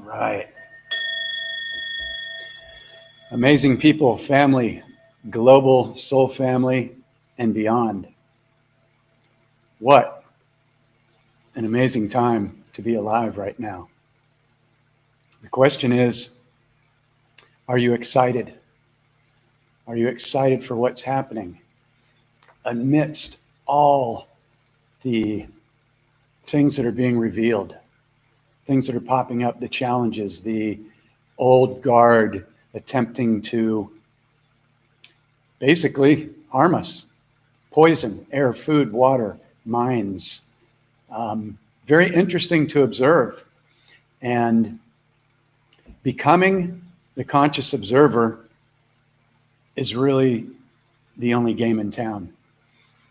right. Amazing people, family, global soul family, and beyond. What an amazing time to be alive right now. The question is, are you excited? Are you excited for what's happening amidst all the things that are being revealed, things that are popping up, the challenges, the old guard attempting to basically harm us, poison, air, food, water, minds. Very interesting to observe. And becoming the conscious observer is really the only game in town.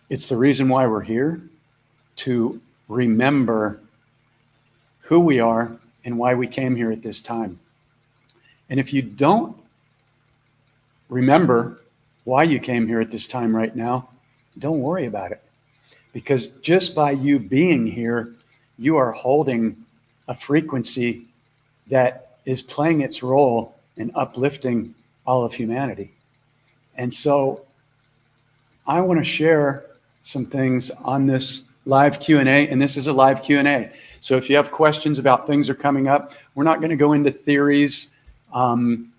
It's the reason why we're here, to remember who we are and why we came here at this time. And if you don't remember why you came here at this time right now, don't worry about it. Because just by you being here, you are holding a frequency that is playing its role in uplifting all of humanity. And so I want to share some things on this live Q&A, and this is a live Q&A. So if you have questions about things that are coming up, we're not going to go into theories. I'm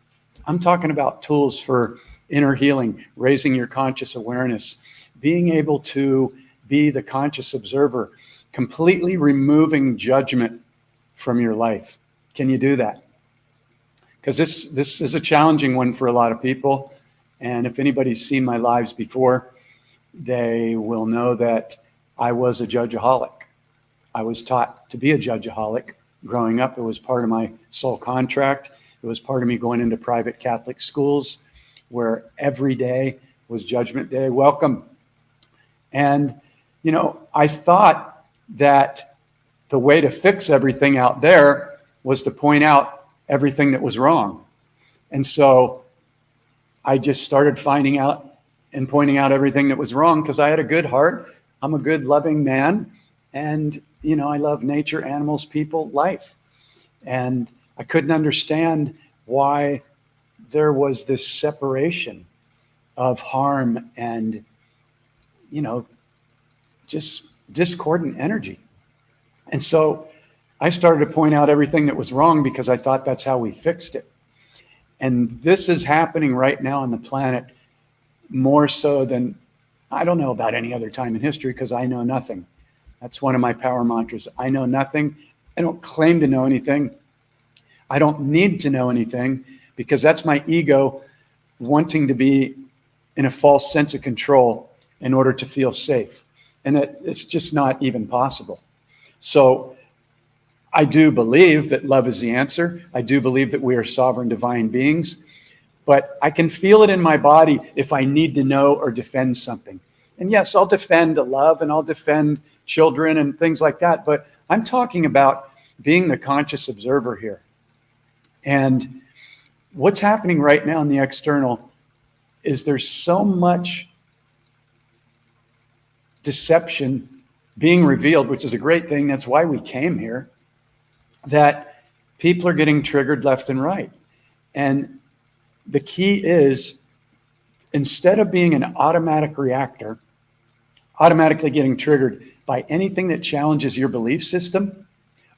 talking about tools for inner healing, raising your conscious awareness, being able to be the conscious observer, completely removing judgment from your life. Can you do that? Because this is a challenging one for a lot of people. And if anybody's seen my lives before, they will know that I was a judgeaholic. I was taught to be a judgeaholic growing up. It was part of my soul contract. It was part of me going into private Catholic schools where every day was Judgment Day. Welcome. And, you know, I thought that the way to fix everything out there was to point out everything that was wrong. And so I just started finding out and pointing out everything that was wrong because I had a good heart. I'm a good, loving man. And, you know, I love nature, animals, people, life. And I couldn't understand why there was this separation of harm and, you know, just discordant energy. And so I started to point out everything that was wrong because I thought that's how we fixed it. And this is happening right now on the planet more so than I don't know about any other time in history because I know nothing. That's one of my power mantras. I know nothing. I don't claim to know anything. I don't need to know anything because that's my ego wanting to be in a false sense of control in order to feel safe. And it's just not even possible. So I do believe that love is the answer. I do believe that we are sovereign divine beings, but I can feel it in my body if I need to know or defend something. And yes, I'll defend love and I'll defend children and things like that, but I'm talking about being the conscious observer here. And what's happening right now in the external is there's so much deception being revealed, which is a great thing. That's why we came here, that people are getting triggered left and right. And the key is, instead of being an automatic reactor, automatically getting triggered by anything that challenges your belief system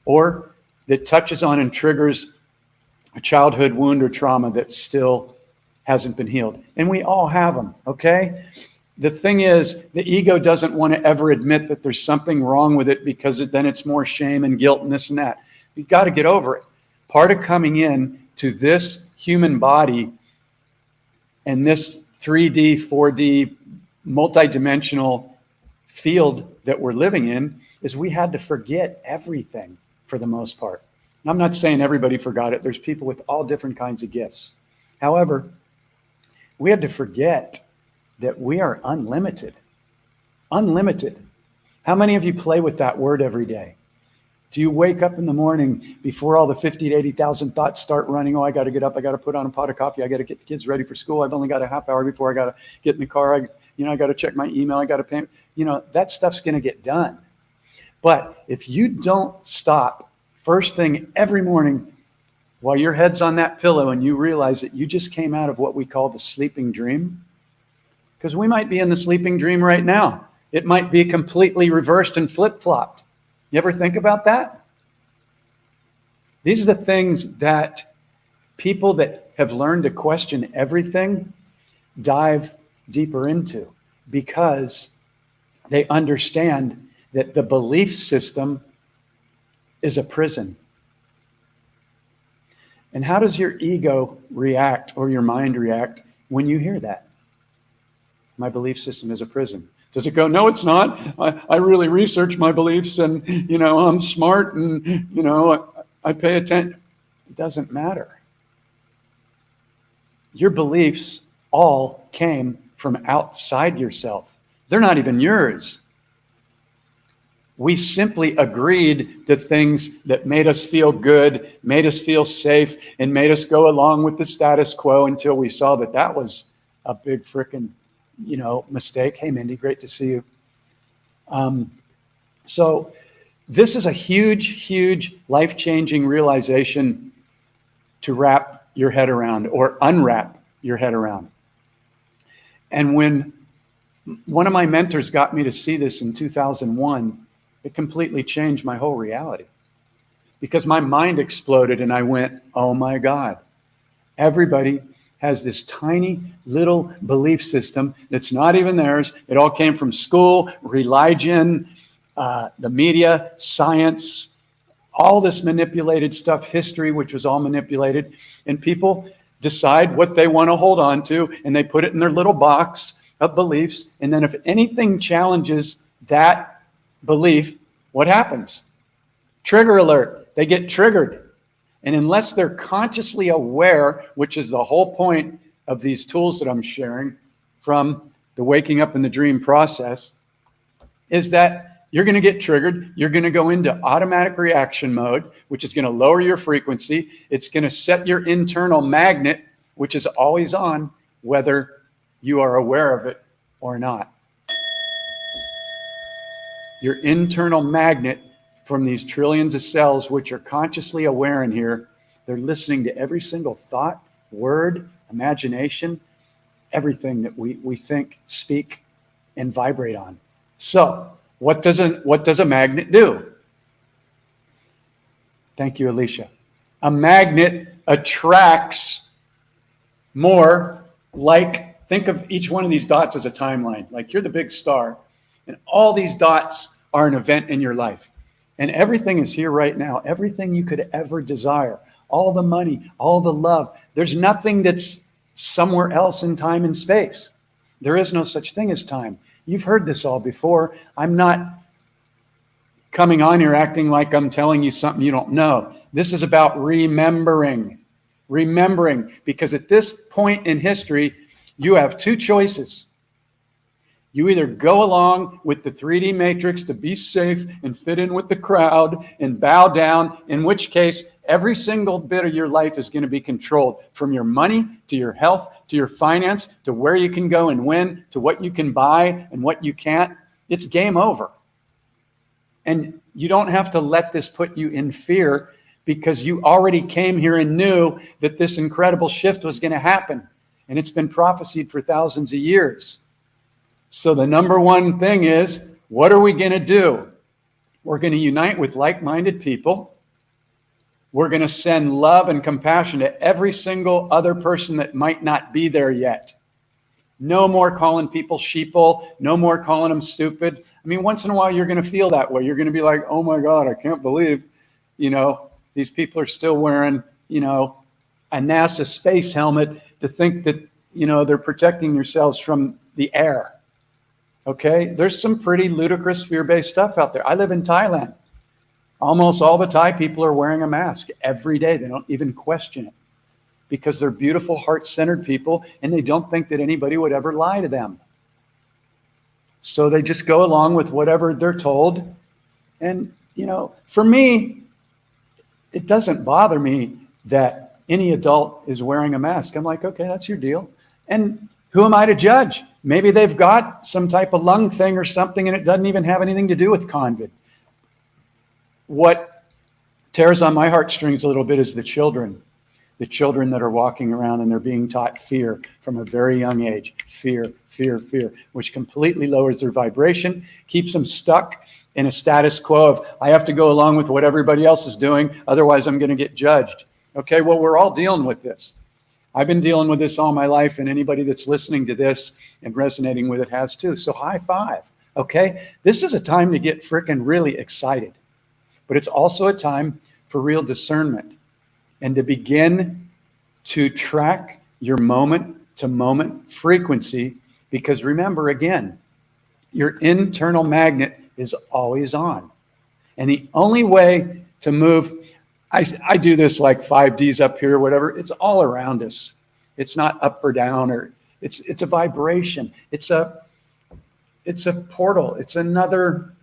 or that touches on and triggers a childhood wound or trauma that still hasn't been healed. And we all have them, okay? The thing is, the ego doesn't want to ever admit that there's something wrong with it because then it's more shame and guilt and this and that. You've got to get over it. Part of coming in to this human body and this 3D, 4D, multidimensional field that we're living in is we had to forget everything for the most part. And I'm not saying everybody forgot it. There's people with all different kinds of gifts. However, we had to forget that we are unlimited. Unlimited. How many of you play with that word every day? Do you wake up in the morning before all the 50 to 80,000 thoughts start running? Oh, I got to get up. I got to put on a pot of coffee. I got to get the kids ready for school. I've only got a half hour before I got to get in the car. I got to check my email. I got to pay. That stuff's going to get done. But if you don't stop first thing every morning while your head's on that pillow and you realize that you just came out of what we call the sleeping dream, because we might be in the sleeping dream right now. It might be completely reversed and flip-flopped. You ever think about that? These are the things that people that have learned to question everything dive deeper into, because they understand that the belief system is a prison. And how does your ego react, or your mind react, when you hear that? My belief system is a prison. Does it go, no, it's not. I really research my beliefs, and, I'm smart, and, I pay attention. It doesn't matter. Your beliefs all came from outside yourself. They're not even yours. We simply agreed to things that made us feel good, made us feel safe, and made us go along with the status quo until we saw that that was a big frickin', mistake. Hey, Mindy, great to see you. So this is a huge, huge life-changing realization to wrap your head around, or unwrap your head around. And when one of my mentors got me to see this in 2001, it completely changed my whole reality, because my mind exploded and I went, oh my God, everybody has this tiny little belief system that's not even theirs. It all came from school, religion, the media, science, all this manipulated stuff, history, which was all manipulated. And people decide what they want to hold on to, and they put it in their little box of beliefs. And then if anything challenges that belief, what happens? Trigger alert. They get triggered. And unless they're consciously aware, which is the whole point of these tools that I'm sharing from the waking up in the dream process, is that you're going to get triggered. You're going to go into automatic reaction mode, which is going to lower your frequency. It's going to set your internal magnet, which is always on, whether you are aware of it or not. Your internal magnet from these trillions of cells, which are consciously aware in here, they're listening to every single thought, word, imagination, everything that we think, speak, and vibrate on. So what does a magnet do? Thank you, Alicia. A magnet attracts more, like, think of each one of these dots as a timeline. Like, you're the big star, and all these dots are an event in your life. And everything is here right now. Everything you could ever desire. All the money, all the love. There's nothing that's somewhere else in time and space. There is no such thing as time. You've heard this all before. I'm not coming on here acting like I'm telling you something you don't know. This is about remembering. Remembering. Because at this point in history, you have two choices. You either go along with the 3D matrix to be safe and fit in with the crowd and bow down, in which case every single bit of your life is going to be controlled, from your money to your health to your finance to where you can go and when to what you can buy and what you can't. It's game over. And you don't have to let this put you in fear, because you already came here and knew that this incredible shift was going to happen. And it's been prophesied for thousands of years. So the number one thing is, what are we going to do? We're going to unite with like-minded people. We're going to send love and compassion to every single other person that might not be there yet. No more calling people sheeple. No more calling them stupid. I mean, once in a while, you're going to feel that way. You're going to be like, oh my God, I can't believe, these people are still wearing, a NASA space helmet to think that, they're protecting themselves from the air. Okay, there's some pretty ludicrous fear-based stuff out there. I live in Thailand. Almost all the Thai people are wearing a mask every day. They don't even question it, because they're beautiful, heart-centered people, and they don't think that anybody would ever lie to them. So they just go along with whatever they're told. And, for me, it doesn't bother me that any adult is wearing a mask. I'm like, okay, that's your deal. And who am I to judge? Maybe they've got some type of lung thing or something, and it doesn't even have anything to do with COVID. What tears on my heartstrings a little bit is the children. the children that are walking around and they're being taught fear from a very young age. Fear, fear, fear, which completely lowers their vibration, keeps them stuck in a status quo of, I have to go along with what everybody else is doing, otherwise I'm going to get judged. Okay, well, we're all dealing with this. I've been dealing with this all my life, and anybody that's listening to this and resonating with it has too. So high five, okay? This is a time to get freaking really excited, but it's also a time for real discernment and to begin to track your moment-to-moment frequency, because remember, again, your internal magnet is always on. And the only way to move, I do this like 5Ds up here, whatever. It's all around us. It's not up or down, or it's a vibration. It's a portal. It's another,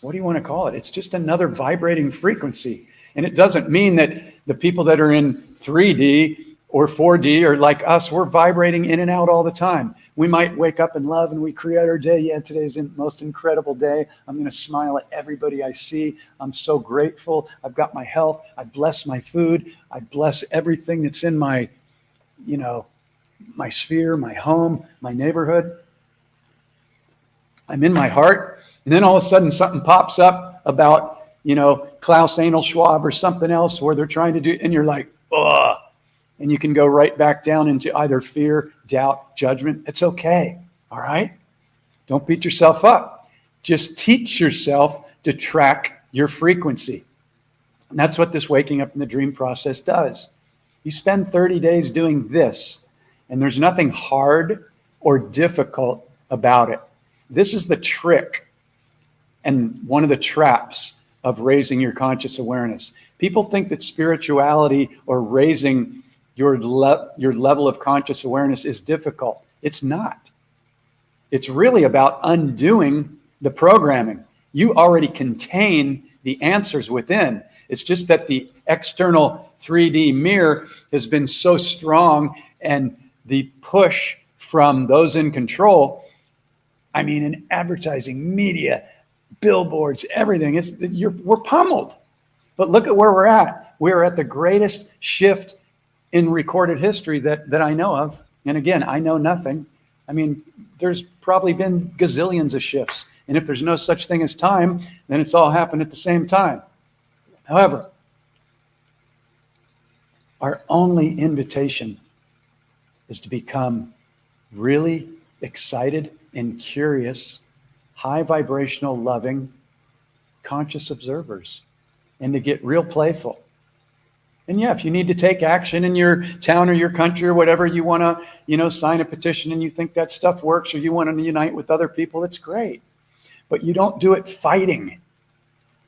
what do you want to call it? It's just another vibrating frequency. And it doesn't mean that the people that are in 3D or 4D are like us. We're vibrating in and out all the time. We might wake up in love and we create our day. Yeah, today's the most incredible day. I'm going to smile at everybody I see. I'm so grateful. I've got my health. I bless my food. I bless everything that's in my, my sphere, my home, my neighborhood. I'm in my heart. And then all of a sudden something pops up about, Klaus Anal Schwab or something else where they're trying to do, and you're like, ugh. And you can go right back down into either fear, doubt, judgment. It's okay. All right? Don't beat yourself up. Just teach yourself to track your frequency. And that's what this waking up in the dream process does. You spend 30 days doing this, and there's nothing hard or difficult about it. This is the trick and one of the traps of raising your conscious awareness. People think that spirituality or raising your level of conscious awareness is difficult. It's not. It's really about undoing the programming. You already contain the answers within. It's just that the external 3D mirror has been so strong, and the push from those in control, in advertising, media, billboards, everything, we're pummeled. But look at where we're at. We're at the greatest shift in recorded history that I know of. And again, I know nothing. There's probably been gazillions of shifts. And if there's no such thing as time, then it's all happened at the same time. However, our only invitation is to become really excited and curious, high vibrational, loving, conscious observers, and to get real playful. And yeah, if you need to take action in your town or your country or whatever, you want to, sign a petition and you think that stuff works, or you want to unite with other people, it's great. But you don't do it fighting.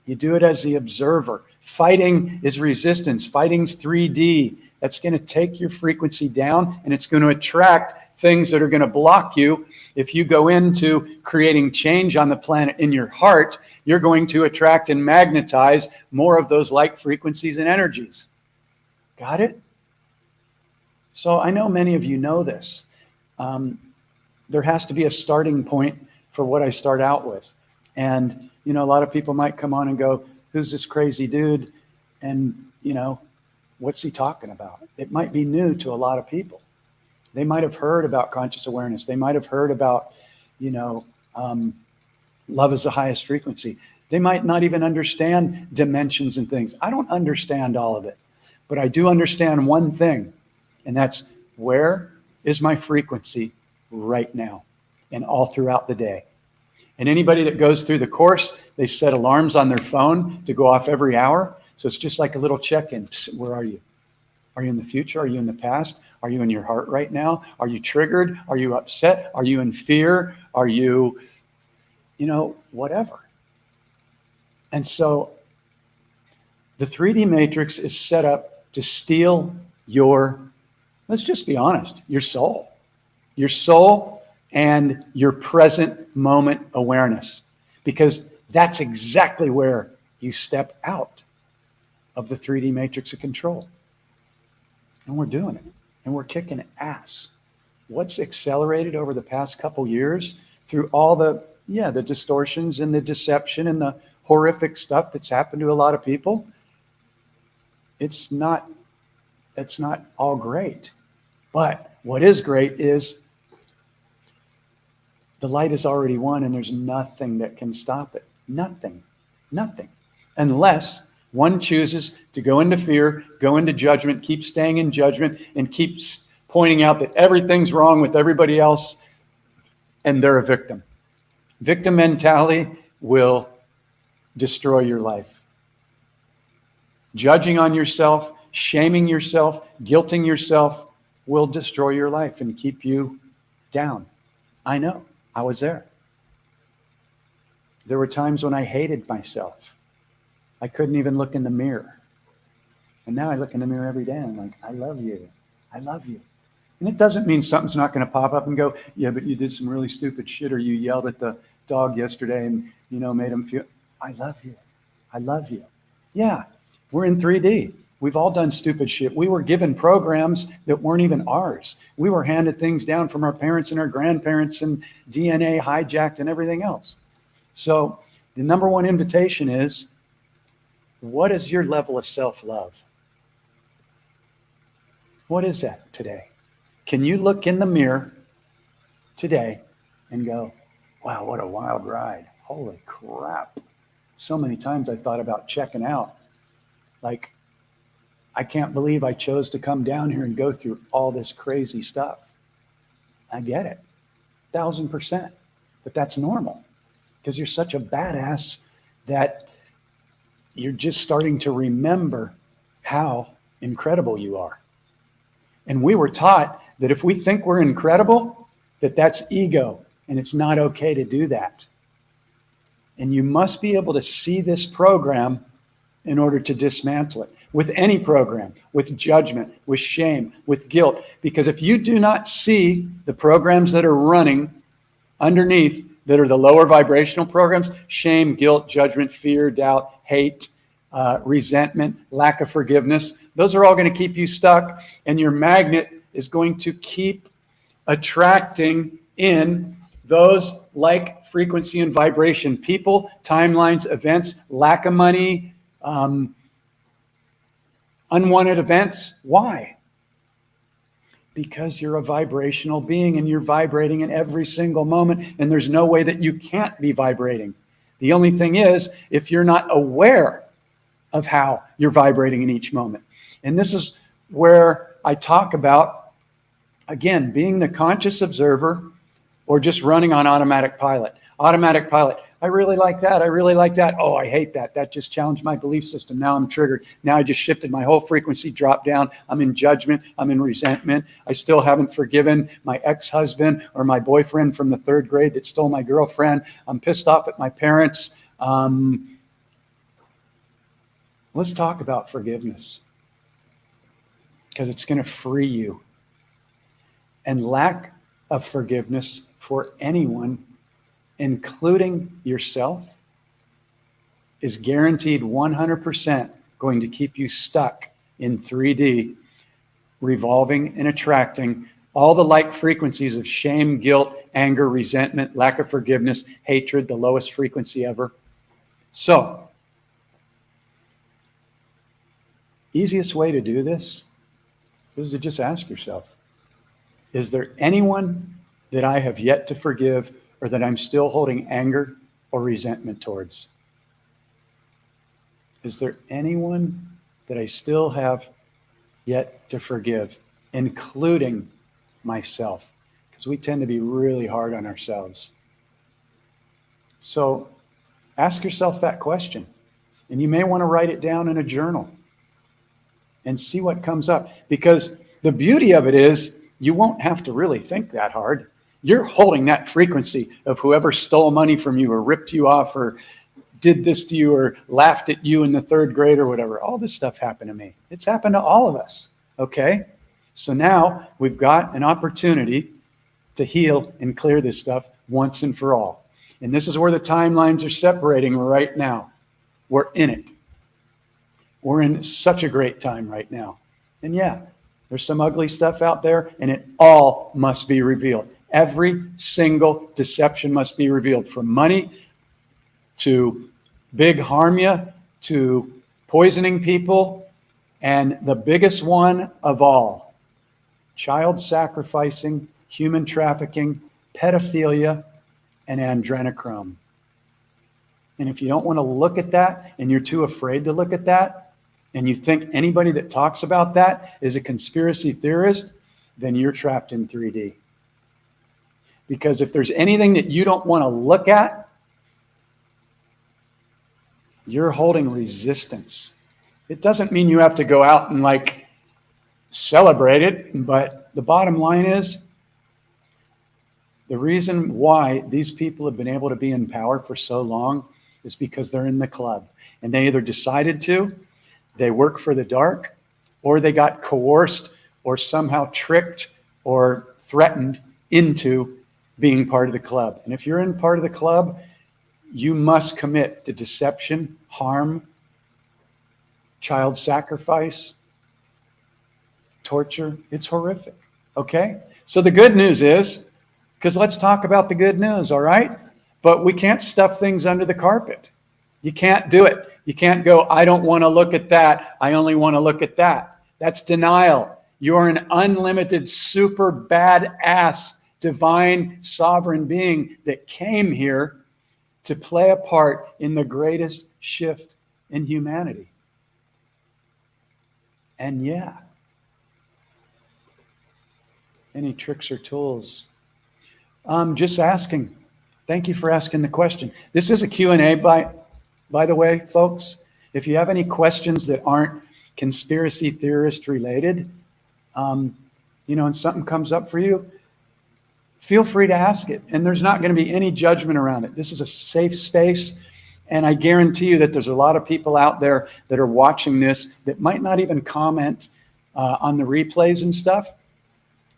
You do it as the observer. Fighting is resistance. Fighting's 3D. That's going to take your frequency down, and it's going to attract things that are going to block you. If you go into creating change on the planet in your heart, you're going to attract and magnetize more of those like frequencies and energies. Got it? So I know many of you know this. There has to be a starting point for what I start out with. And, a lot of people might come on and go, who's this crazy dude? And, what's he talking about? It might be new to a lot of people. They might have heard about conscious awareness. They might have heard about, love is the highest frequency. They might not even understand dimensions and things. I don't understand all of it. But I do understand one thing, and that's, where is my frequency right now and all throughout the day? And anybody that goes through the course, they set alarms on their phone to go off every hour. So it's just like a little check-in. Psst, where are you? Are you in the future? Are you in the past? Are you in your heart right now? Are you triggered? Are you upset? Are you in fear? Are you, whatever? And so the 3D matrix is set up to steal your, let's just be honest, your soul and your present moment awareness, because that's exactly where you step out of the 3D matrix of control. And we're doing it, and we're kicking ass. What's accelerated over the past couple years through all the distortions and the deception and the horrific stuff that's happened to a lot of people? it's not all great. But what is great is the light is already won, and there's nothing that can stop it. Nothing. Unless one chooses to go into fear, go into judgment, keep staying in judgment, and keep pointing out that everything's wrong with everybody else, and they're a victim. Victim mentality will destroy your life. Judging on yourself, shaming yourself, guilting yourself will destroy your life and keep you down. I know. I was there. There were times when I hated myself. I couldn't even look in the mirror. And now I look in the mirror every day and I'm like, I love you. I love you. And it doesn't mean something's not going to pop up and go, yeah, but you did some really stupid shit, or you yelled at the dog yesterday and, made him feel, I love you. I love you. Yeah, we're in 3D. We've all done stupid shit. We were given programs that weren't even ours. We were handed things down from our parents and our grandparents, and DNA hijacked and everything else. So the number one invitation is, what is your level of self-love? What is that today? Can you look in the mirror today and go, wow, what a wild ride. Holy crap. So many times I thought about checking out. Like, I can't believe I chose to come down here and go through all this crazy stuff. I get it, 1,000%. But that's normal, because you're such a badass that you're just starting to remember how incredible you are. And we were taught that if we think we're incredible, that's ego, and it's not okay to do that. And you must be able to see this program in order to dismantle it. With any program, with judgment, with shame, with guilt. Because if you do not see the programs that are running underneath, that are the lower vibrational programs, shame, guilt, judgment, fear, doubt, hate, resentment, lack of forgiveness, those are all going to keep you stuck, and your magnet is going to keep attracting in those like frequency and vibration people, timelines, events, lack of money, unwanted events. Why? Because you're a vibrational being and you're vibrating in every single moment, and there's no way that you can't be vibrating. The only thing is, if you're not aware of how you're vibrating in each moment. And this is where I talk about, again, being the conscious observer or just running on automatic pilot. Automatic pilot. I really like that. I really like that. Oh, I hate that. That just challenged my belief system. Now I'm triggered. Now I just shifted my whole frequency, dropped down. I'm in judgment. I'm in resentment. I still haven't forgiven my ex-husband or my boyfriend from the 3rd grade that stole my girlfriend. I'm pissed off at my parents. Let's talk about forgiveness, because it's going to free you. And lack of forgiveness for anyone, including yourself, is guaranteed 100% going to keep you stuck in 3D, revolving and attracting all the like frequencies of shame, guilt, anger, resentment, lack of forgiveness, hatred, the lowest frequency ever. So, easiest way to do this is to just ask yourself, is there anyone that I have yet to forgive, or that I'm still holding anger or resentment towards? Is there anyone that I still have yet to forgive, including myself? Because we tend to be really hard on ourselves. So ask yourself that question. And you may want to write it down in a journal and see what comes up. Because the beauty of it is, you won't have to really think that hard. You're holding that frequency of whoever stole money from you or ripped you off or did this to you or laughed at you in the 3rd grade or whatever. All this stuff happened to me. It's happened to all of us. Okay? So now we've got an opportunity to heal and clear this stuff once and for all. And this is where the timelines are separating right now. We're in it. We're in such a great time right now. And yeah, there's some ugly stuff out there, and it all must be revealed. Every single deception must be revealed, from money to big harm you, to poisoning people, And the biggest one of all, child sacrificing, human trafficking, pedophilia, and adrenochrome. And if you don't want to look at that, and you're too afraid to look at that, and you think anybody that talks about that is a conspiracy theorist, then you're trapped in 3D. Because if there's anything that you don't want to look at, you're holding resistance. It doesn't mean you have to go out and like celebrate it, but the bottom line is, the reason why these people have been able to be in power for so long is because they're in the club. And they either decided to, they work for the dark, or they got coerced or somehow tricked or threatened into being part of the club. And if you're in part of the club, you must commit to deception, harm, child sacrifice, torture. It's horrific. Okay? So the good news is, because let's talk about the good news, all right? But we can't stuff things under the carpet. You can't do it. You can't go, I don't want to look at that. I only want to look at that. That's denial. You're an unlimited, super badass, divine, sovereign being that came here to play a part in the greatest shift in humanity. And yeah, any tricks or tools? Just asking. Thank you for asking the question. This is a Q&A, by the way, folks. If you have any questions that aren't conspiracy theorist related, and something comes up for you, feel free to ask it. And there's not going to be any judgment around it. This is a safe space. And I guarantee you that there's a lot of people out there that are watching this that might not even comment on the replays and stuff,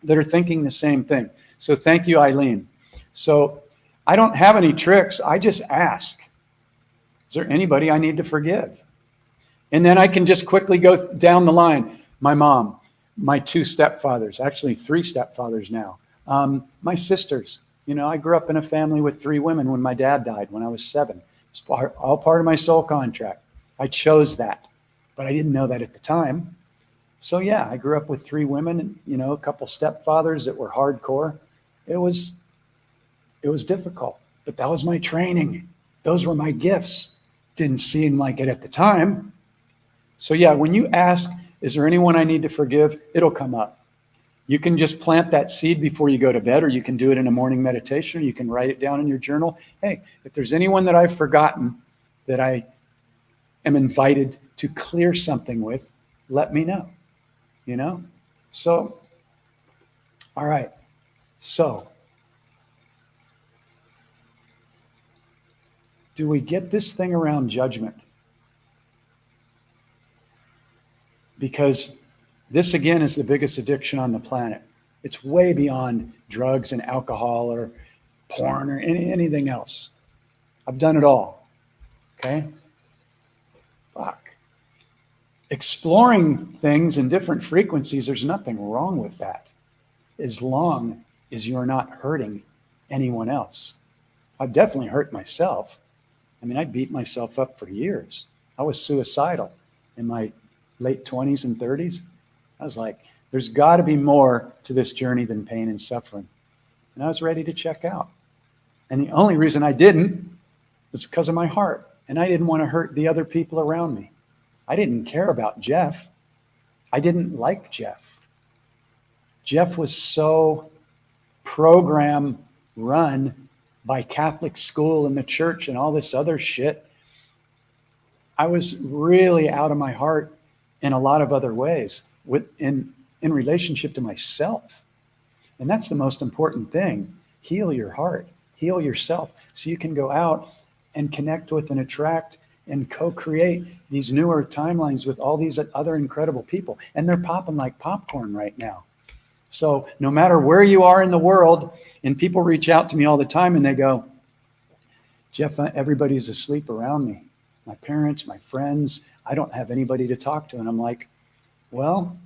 that are thinking the same thing. So thank you, Eileen. So I don't have any tricks. I just ask, is there anybody I need to forgive? And then I can just quickly go down the line. My mom, my 2 stepfathers, actually 3 stepfathers now. My sisters, I grew up in a family with 3 women when my dad died when I was 7. It's all part of my soul contract. I chose that, but I didn't know that at the time. So yeah, I grew up with 3 women, and, a couple stepfathers that were hardcore. It was difficult, but that was my training. Those were my gifts. Didn't seem like it at the time. So yeah, when you ask, is there anyone I need to forgive? It'll come up. You can just plant that seed before you go to bed, or you can do it in a morning meditation, or you can write it down in your journal. Hey, if there's anyone that I've forgotten that I am invited to clear something with, let me know, So, all right. So, do we get this thing around judgment? Because this, again, is the biggest addiction on the planet. It's way beyond drugs and alcohol or porn or anything else. I've done it all. Okay? Fuck. Exploring things in different frequencies, there's nothing wrong with that, as long as you're not hurting anyone else. I've definitely hurt myself. I beat myself up for years. I was suicidal in my late 20s and 30s. I was like, there's got to be more to this journey than pain and suffering. And I was ready to check out. And the only reason I didn't was because of my heart. And I didn't want to hurt the other people around me. I didn't care about Jeff. I didn't like Jeff. Jeff was so program run by Catholic school and the church and all this other shit. I was really out of my heart in a lot of other ways in relationship to myself. And that's the most important thing. Heal your heart, heal yourself, so you can go out and connect with and attract and co-create these newer timelines with all these other incredible people. And they're popping like popcorn right now. So no matter where you are in the world, and people reach out to me all the time and they go, Jeff, everybody's asleep around me. My parents, my friends, I don't have anybody to talk to. And I'm like, well,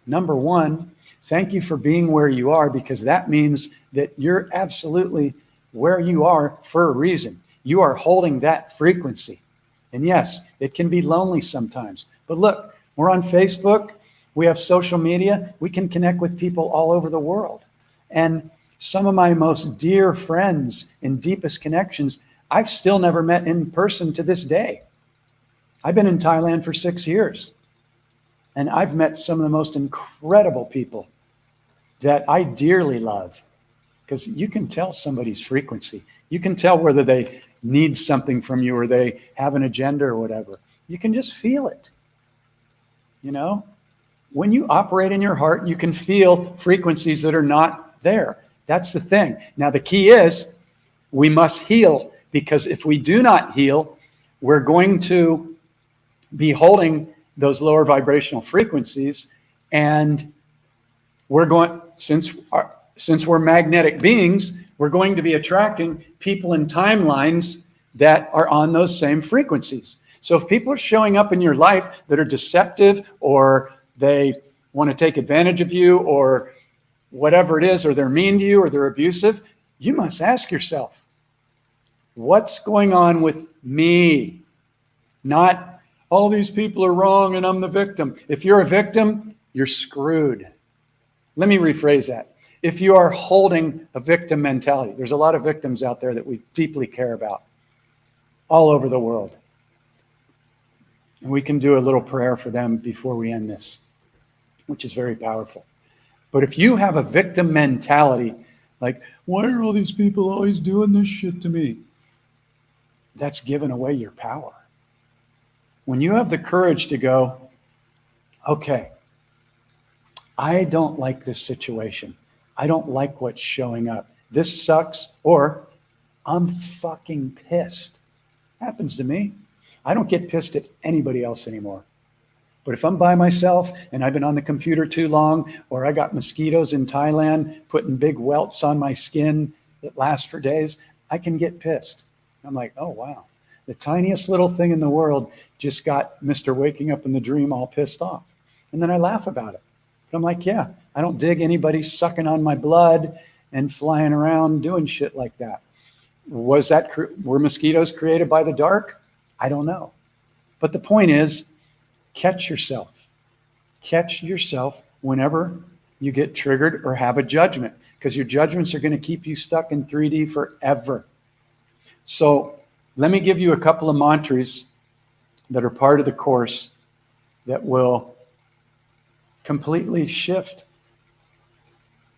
number one, thank you for being where you are, because that means that you're absolutely where you are for a reason. You are holding that frequency. And yes, it can be lonely sometimes. But look, We're on Facebook. We have social media. We can connect with people all over the world. And some of my most dear friends and deepest connections, I've still never met in person to this day. I've been in Thailand for 6 years, and I've met some of the most incredible people that I dearly love, because you can tell somebody's frequency. You can tell whether they need something from you or they have an agenda or whatever. You can just feel it. You know, when you operate in your heart, you can feel frequencies that are not there. That's the thing. Now, the key is we must heal, because if we do not heal, we're going to be holding those lower vibrational frequencies, and we're going, since we're magnetic beings, we're going to be attracting people in timelines that are on those same frequencies. So if people are showing up in your life that are deceptive, or they want to take advantage of you, or whatever it is, or they're mean to you, or they're abusive, you must ask yourself, what's going on with me? Not, all these people are wrong and I'm the victim. If you're a victim, you're screwed. Let me rephrase that. If you are holding a victim mentality, there's a lot of victims out there that we deeply care about all over the world. And we can do a little prayer for them before we end this, which is very powerful. But if you have a victim mentality, like, why are all these people always doing this shit to me? That's giving away your power. When you have the courage to go, okay, I don't like this situation. I don't like what's showing up. This sucks, or I'm fucking pissed. Happens to me. I don't get pissed at anybody else anymore. But if I'm by myself and I've been on the computer too long, or I got mosquitoes in Thailand putting big welts on my skin that last for days, I can get pissed. I'm like, oh, wow. The tiniest little thing in the world just got Mr. Waking Up in the Dream all pissed off. And then I laugh about it. But I'm like, yeah, I don't dig anybody sucking on my blood and flying around doing shit like that. Were mosquitoes created by the dark? I don't know. But the point is, catch yourself. Catch yourself whenever you get triggered or have a judgment, because your judgments are going to keep you stuck in 3D forever. So let me give you a couple of mantras that are part of the course that will completely shift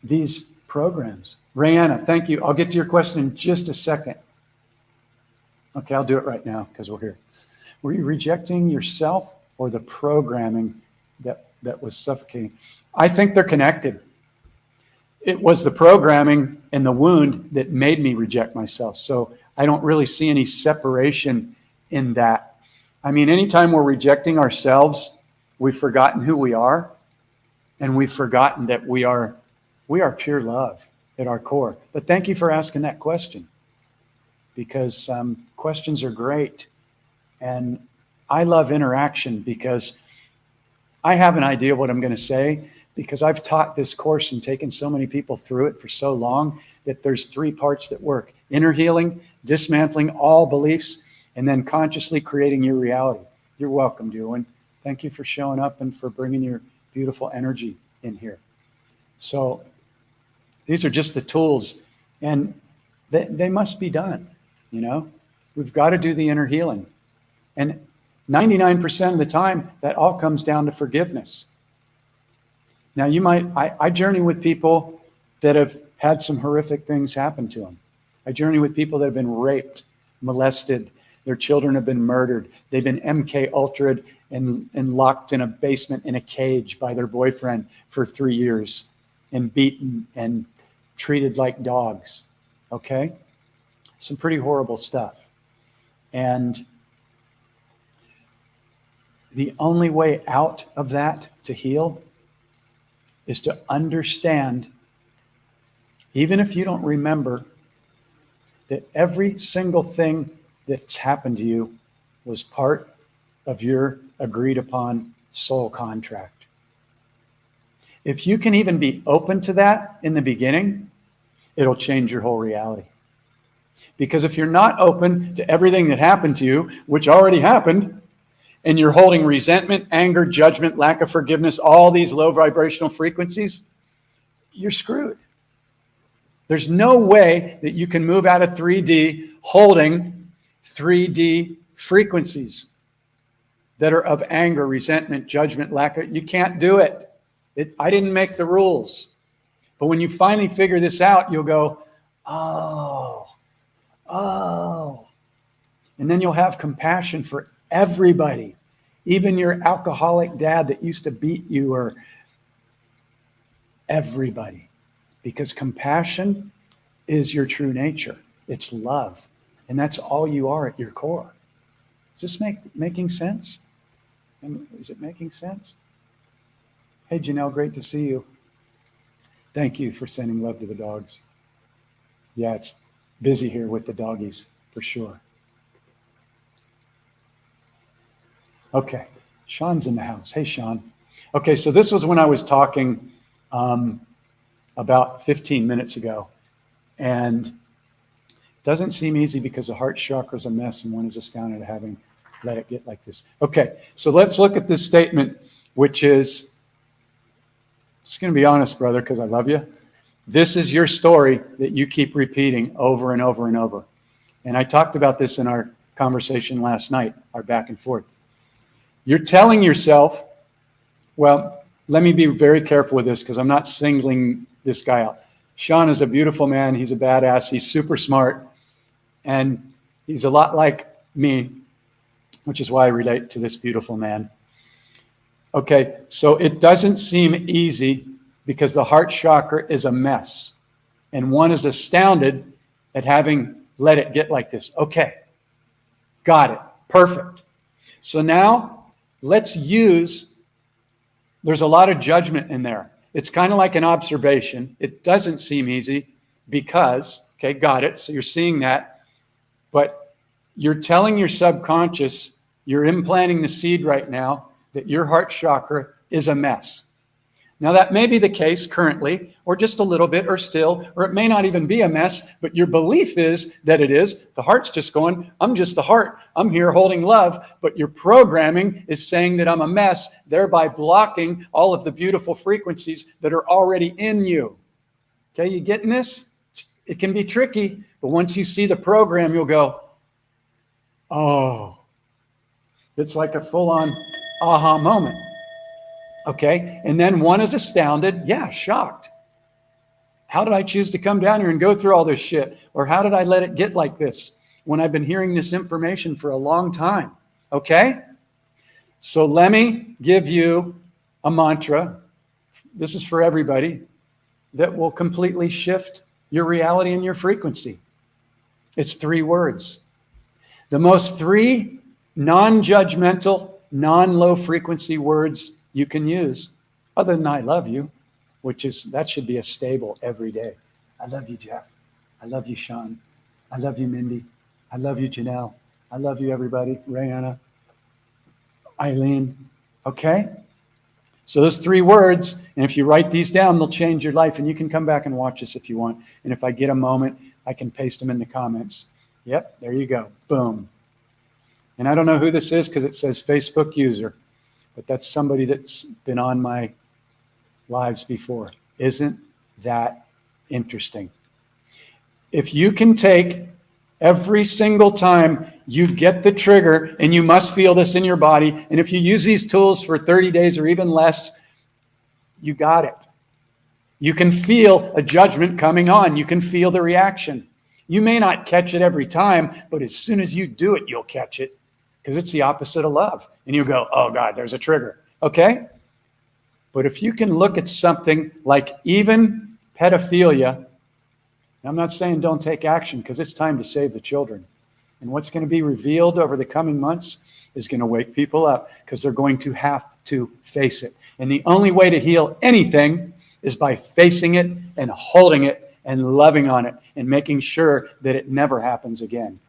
these programs. Rayanna, thank you. I'll get to your question in just a second. Okay, I'll do it right now because we're here. Were you rejecting yourself or the programming that was suffocating? I think they're connected. It was the programming and the wound that made me reject myself. So I don't really see any separation in that. I mean, anytime we're rejecting ourselves, we've forgotten who we are, and we've forgotten that we are pure love at our core. But thank you for asking that question, because questions are great. And I love interaction, because I have an idea what I'm going to say, because I've taught this course and taken so many people through it for so long that there's 3 parts that work: inner healing, dismantling all beliefs, and then consciously creating your reality. You're welcome, Dewan. Thank you for showing up and for bringing your beautiful energy in here. So these are just the tools, and they must be done. You know, we've got to do the inner healing. And 99% of the time, that all comes down to forgiveness. Now, I journey with people that have had some horrific things happen to them. I journey with people that have been raped, molested, their children have been murdered, they've been MK Ultra'd and locked in a basement in a cage by their boyfriend for 3 years, and beaten and treated like dogs. Okay? Some pretty horrible stuff. And the only way out of that to heal is to understand, even if you don't remember, that every single thing that's happened to you was part of your agreed upon soul contract. If you can even be open to that in the beginning, it'll change your whole reality. Because if you're not open to everything that happened to you, which already happened, and you're holding resentment, anger, judgment, lack of forgiveness, all these low vibrational frequencies, you're screwed. There's no way that you can move out of 3D holding 3D frequencies that are of anger, resentment, judgment, lack of, you can't do it. I didn't make the rules. But when you finally figure this out, you'll go, oh. And then you'll have compassion for everybody, even your alcoholic dad that used to beat you, or everybody. Because compassion is your true nature. It's love. And that's all you are at your core. Is this making sense? Is it making sense? Hey, Janelle, great to see you. Thank you for sending love to the dogs. Yeah, it's busy here with the doggies, for sure. Okay, Sean's in the house. Hey, Sean. Okay, so this was when I was talking about 15 minutes ago. And it doesn't seem easy because the heart chakra is a mess and one is astounded at having let it get like this. Okay, so let's look at this statement, which is, just going to be honest, brother, because I love you. This is your story that you keep repeating over and over and over. And I talked about this in our conversation last night, our back and forth. You're telling yourself, well, let me be very careful with this because I'm not singling this guy out. Sean is a beautiful man. He's a badass. He's super smart. And he's a lot like me, which is why I relate to this beautiful man. Okay, so it doesn't seem easy because the heart chakra is a mess. And one is astounded at having let it get like this. Okay, got it. Perfect. So now let's use, there's a lot of judgment in there. It's kind of like an observation. It doesn't seem easy because, okay, got it. So you're seeing that. But you're telling your subconscious, you're implanting the seed right now that your heart chakra is a mess. Now that may be the case currently, or just a little bit, or still, or it may not even be a mess, but your belief is that it is. The heart's just going, I'm just the heart. I'm here holding love, but your programming is saying that I'm a mess, thereby blocking all of the beautiful frequencies that are already in you. Okay, you getting this? It can be tricky, but once you see the program, you'll go, oh. It's like a full-on aha moment. Okay, and then one is astounded, yeah, shocked. How did I choose to come down here and go through all this shit? Or how did I let it get like this when I've been hearing this information for a long time? Okay, so let me give you a mantra. This is for everybody that will completely shift your reality and your frequency. It's 3 words. The most 3 non-judgmental, non-low frequency words you can use, other than I love you, which is, that should be a stable every day. I love you, Jeff. I love you, Sean. I love you, Mindy. I love you, Janelle. I love you, everybody. Rayanna, Eileen. Okay? So those 3 words, and if you write these down, they'll change your life. And you can come back and watch this if you want. And if I get a moment, I can paste them in the comments. Yep, there you go. Boom. And I don't know who this is because it says Facebook user. But that's somebody that's been on my lives before. Isn't that interesting? If you can take every single time you get the trigger, and you must feel this in your body, and if you use these tools for 30 days or even less, you got it. You can feel a judgment coming on. You can feel the reaction. You may not catch it every time, but as soon as you do it, you'll catch it. Because it's the opposite of love. And you go, oh God, there's a trigger. Okay? But if you can look at something like even pedophilia, and I'm not saying don't take action because it's time to save the children. And what's going to be revealed over the coming months is going to wake people up because they're going to have to face it. And the only way to heal anything is by facing it and holding it and loving on it and making sure that it never happens again.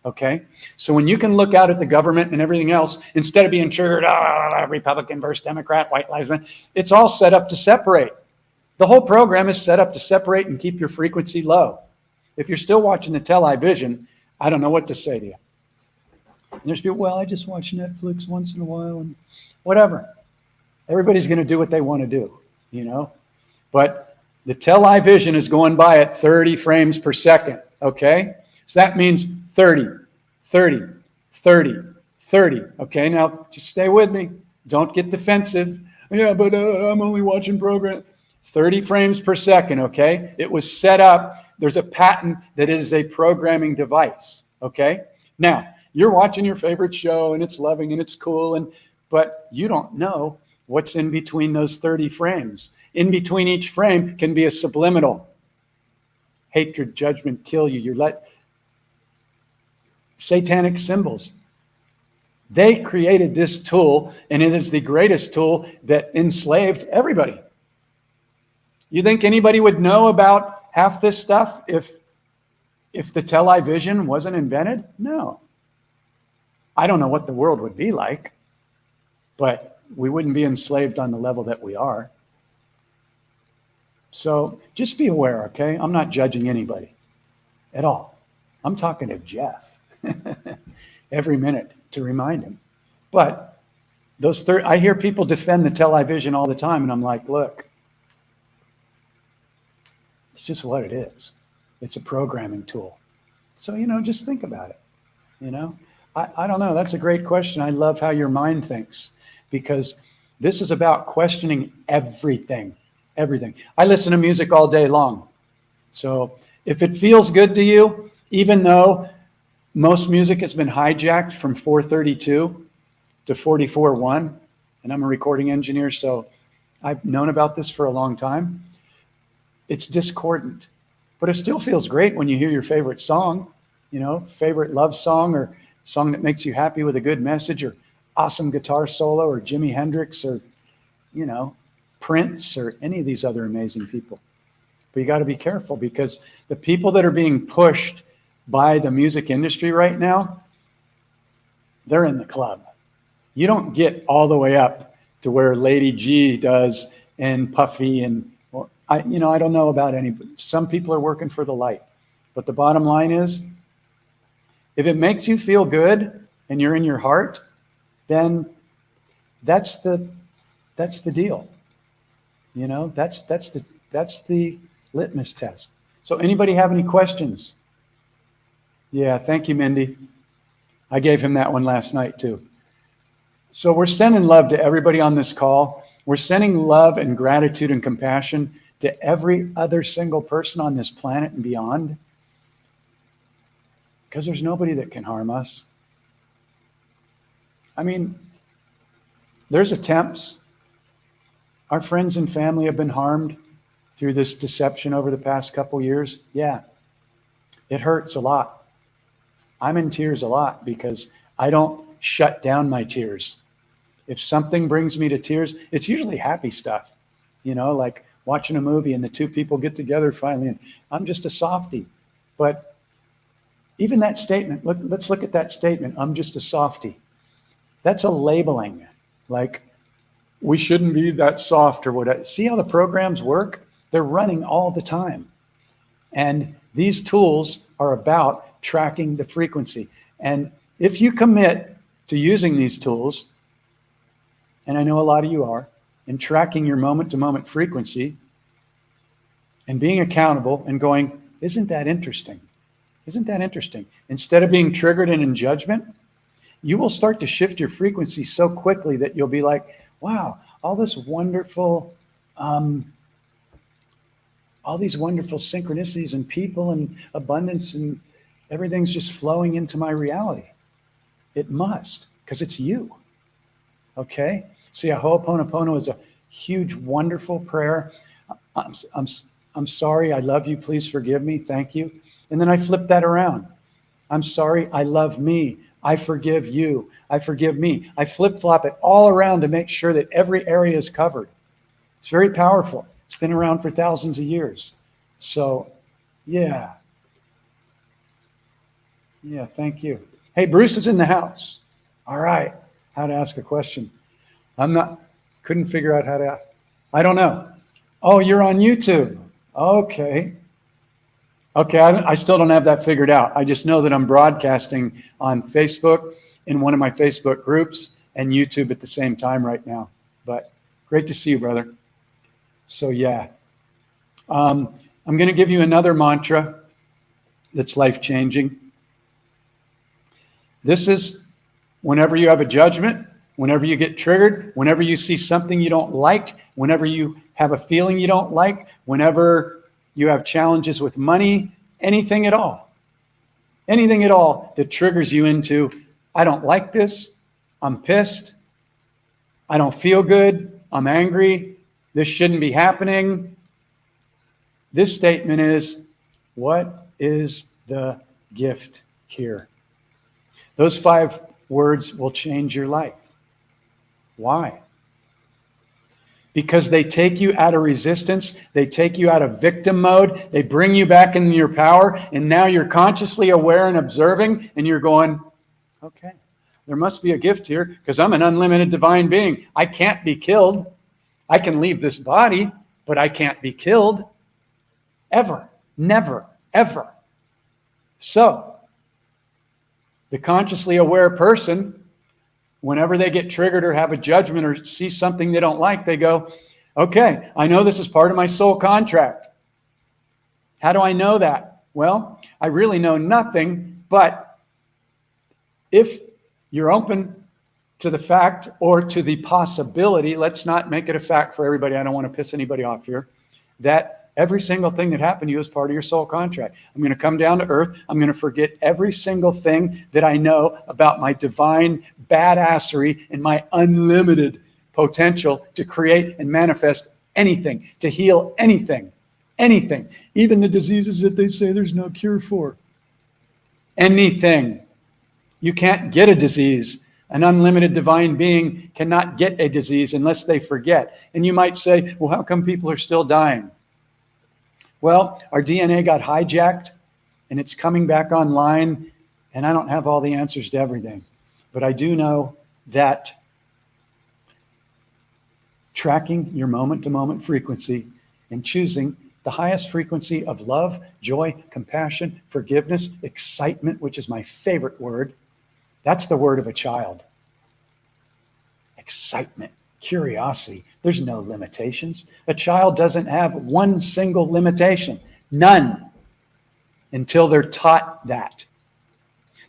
Okay, so when you can look out at the government and everything else, instead of being triggered, Republican versus Democrat, white lives matter, it's all set up to separate. The whole program is set up to separate and keep your frequency low. If you're still watching the television, I don't know what to say to you. And there's people, well, I just watch Netflix once in a while and whatever. Everybody's going to do what they want to do, you know? But the television is going by at 30 frames per second, okay? So that means 30, 30, 30, 30. Okay, now just stay with me. Don't get defensive. Yeah, but I'm only watching program. 30 frames per second, okay? It was set up. There's a patent that it is a programming device, okay? Now, you're watching your favorite show and it's loving and it's cool, but you don't know what's in between those 30 frames. In between each frame can be a subliminal. Hatred, judgment, kill you. You're satanic symbols. They created this tool, and it is the greatest tool that enslaved everybody. You think anybody would know about half this stuff if the television wasn't invented? No. I don't know what the world would be like, but we wouldn't be enslaved on the level that we are. So just be aware, okay? I'm not judging anybody at all. I'm talking to Jeff every minute to remind him. But I hear people defend the television all the time, and I'm like, look, it's just what it is. It's a programming tool. So, just think about it. I don't know. That's a great question. I love how your mind thinks, because this is about questioning everything. Everything. I listen to music all day long. So if it feels good to you, even though most music has been hijacked from 432 to 44.1, and I'm a recording engineer, so I've known about this for a long time. It's discordant, but it still feels great when you hear your favorite song, favorite love song or song that makes you happy with a good message or awesome guitar solo or Jimi Hendrix or, Prince or any of these other amazing people. But you got to be careful, because the people that are being pushed by the music industry right now, they're in the club. You don't get all the way up to where Lady G does and Puffy and I don't know about any, but some people are working for the light. But the bottom line is, if it makes you feel good and you're in your heart, then that's the deal. That's the litmus test. So anybody have any questions? Yeah, thank you, Mindy. I gave him that one last night too. So we're sending love to everybody on this call. We're sending love and gratitude and compassion to every other single person on this planet and beyond, because there's nobody that can harm us. I mean, there's attempts. Our friends and family have been harmed through this deception over the past couple years. Yeah, it hurts a lot. I'm in tears a lot because I don't shut down my tears. If something brings me to tears, it's usually happy stuff, like watching a movie and the two people get together finally, and I'm just a softie. But even that statement, let's look at that statement, I'm just a softie. That's a labeling, like we shouldn't be that soft or whatever. See how the programs work? They're running all the time. And these tools are about tracking the frequency. And if you commit to using these tools, and I know a lot of you are, and tracking your moment-to-moment frequency and being accountable and going, isn't that interesting? Isn't that interesting? Instead of being triggered and in judgment, you will start to shift your frequency so quickly that you'll be like, wow, all these wonderful synchronicities and people and abundance and everything's just flowing into my reality. It must, because it's you. Okay? So yeah, Ho'oponopono is a huge, wonderful prayer. I'm sorry, I love you, please forgive me, thank you. And then I flip that around. I'm sorry, I love me. I forgive you. I forgive me. I flip-flop it all around to make sure that every area is covered. It's very powerful. It's been around for thousands of years. So, yeah. Yeah, thank you. Hey, Bruce is in the house. All right. How to ask a question. Couldn't figure out how to, I don't know. Oh, you're on YouTube. Okay. Okay, I still don't have that figured out. I just know that I'm broadcasting on Facebook in one of my Facebook groups and YouTube at the same time right now. But great to see you, brother. So yeah, I'm going to give you another mantra that's life-changing. This is whenever you have a judgment, whenever you get triggered, whenever you see something you don't like, whenever you have a feeling you don't like, whenever you have challenges with money, anything at all that triggers you into, I don't like this, I'm pissed, I don't feel good, I'm angry, this shouldn't be happening. This statement is, what is the gift here? Those 5 words will change your life. Why? Because they take you out of resistance, they take you out of victim mode, they bring you back into your power, and now you're consciously aware and observing, and you're going, okay, there must be a gift here, because I'm an unlimited divine being. I can't be killed. I can leave this body, but I can't be killed. Ever. Never. Ever. So, the consciously aware person, whenever they get triggered or have a judgment or see something they don't like, they go, okay, I know this is part of my soul contract. How do I know that? Well, I really know nothing, but if you're open to the fact or to the possibility, let's not make it a fact for everybody, I don't want to piss anybody off here, that every single thing that happened to you is part of your soul contract. I'm going to come down to earth. I'm going to forget every single thing that I know about my divine badassery and my unlimited potential to create and manifest anything, to heal anything, even the diseases that they say there's no cure for. Anything. You can't get a disease. An unlimited divine being cannot get a disease unless they forget. And you might say, well, how come people are still dying? Well, our DNA got hijacked and it's coming back online, and I don't have all the answers to everything. But I do know that tracking your moment-to-moment frequency and choosing the highest frequency of love, joy, compassion, forgiveness, excitement, which is my favorite word, that's the word of a child. Excitement. Curiosity. There's no limitations. A child doesn't have one single limitation. None. Until they're taught that.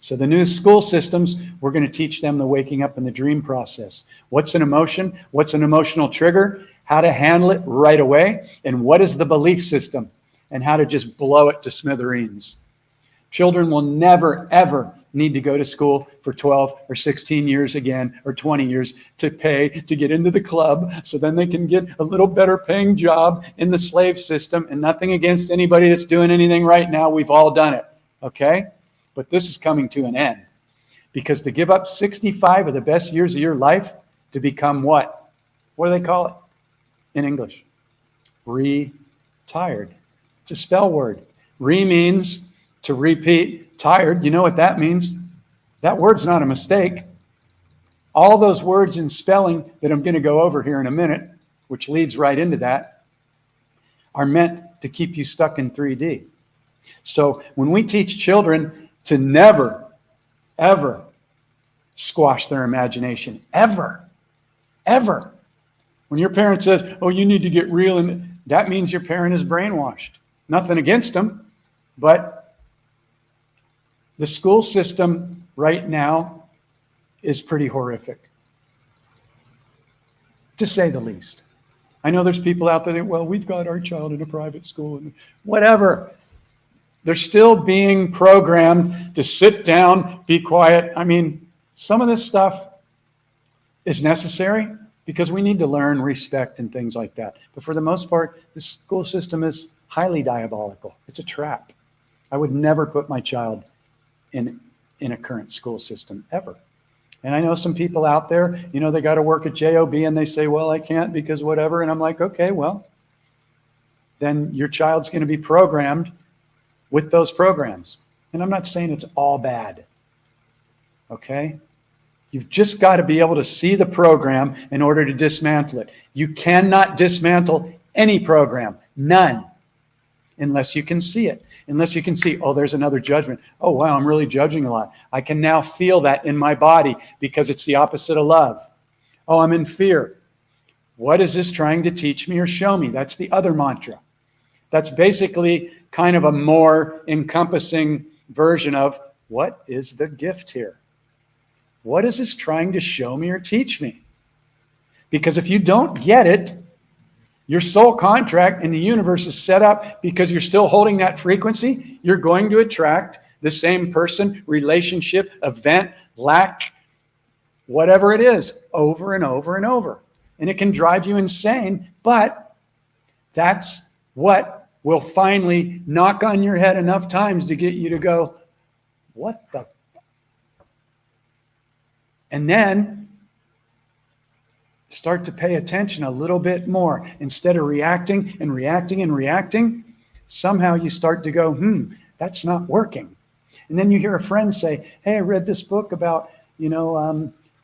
So the new school systems, we're going to teach them the waking up and the dream process. What's an emotion? What's an emotional trigger? How to handle it right away. And what is the belief system? And how to just blow it to smithereens. Children will never, ever need to go to school for 12 or 16 years again, or 20 years to pay to get into the club, so then they can get a little better paying job in the slave system. And nothing against anybody that's doing anything right now. We've all done it, okay? But this is coming to an end. Because to give up 65 of the best years of your life to become what? What do they call it in English? Retired. It's a spell word. Re means to repeat. Tired, you know what that means? That word's not a mistake. All those words in spelling that I'm going to go over here in a minute, which leads right into that, are meant to keep you stuck in 3D. So when we teach children to never, ever squash their imagination, ever. When your parent says, oh, you need to get real, and that means your parent is brainwashed. Nothing against them, but the school system right now is pretty horrific, to say the least. I know there's people out there that, well, we've got our child in a private school and whatever. They're still being programmed to sit down, be quiet. I mean, some of this stuff is necessary because we need to learn respect and things like that. But for the most part, the school system is highly diabolical. It's a trap. I would never put my child in a current school system ever. And I know some people out there, you know, they got to work at JOB and they say, well, I can't because whatever. And I'm like, okay, well, then your child's going to be programmed with those programs. And I'm not saying it's all bad. Okay? You've just got to be able to see the program in order to dismantle it. You cannot dismantle any program. None. unless you can see it. Unless you can see, oh, there's another judgment. Oh, wow, I'm really judging a lot. I can now feel that in my body because it's the opposite of love. Oh, I'm in fear. What is this trying to teach me or show me? That's the other mantra. That's basically kind of a more encompassing version of what is the gift here? What is this trying to show me or teach me? Because if you don't get it, your soul contract in the universe is set up because you're still holding that frequency. You're going to attract the same person, relationship, event, lack, whatever it is, over and over and over. And it can drive you insane, but that's what will finally knock on your head enough times to get you to go, what the? And then start to pay attention a little bit more. Instead of reacting and reacting and reacting, somehow you start to go, that's not working. And then you hear a friend say, hey, I read this book about,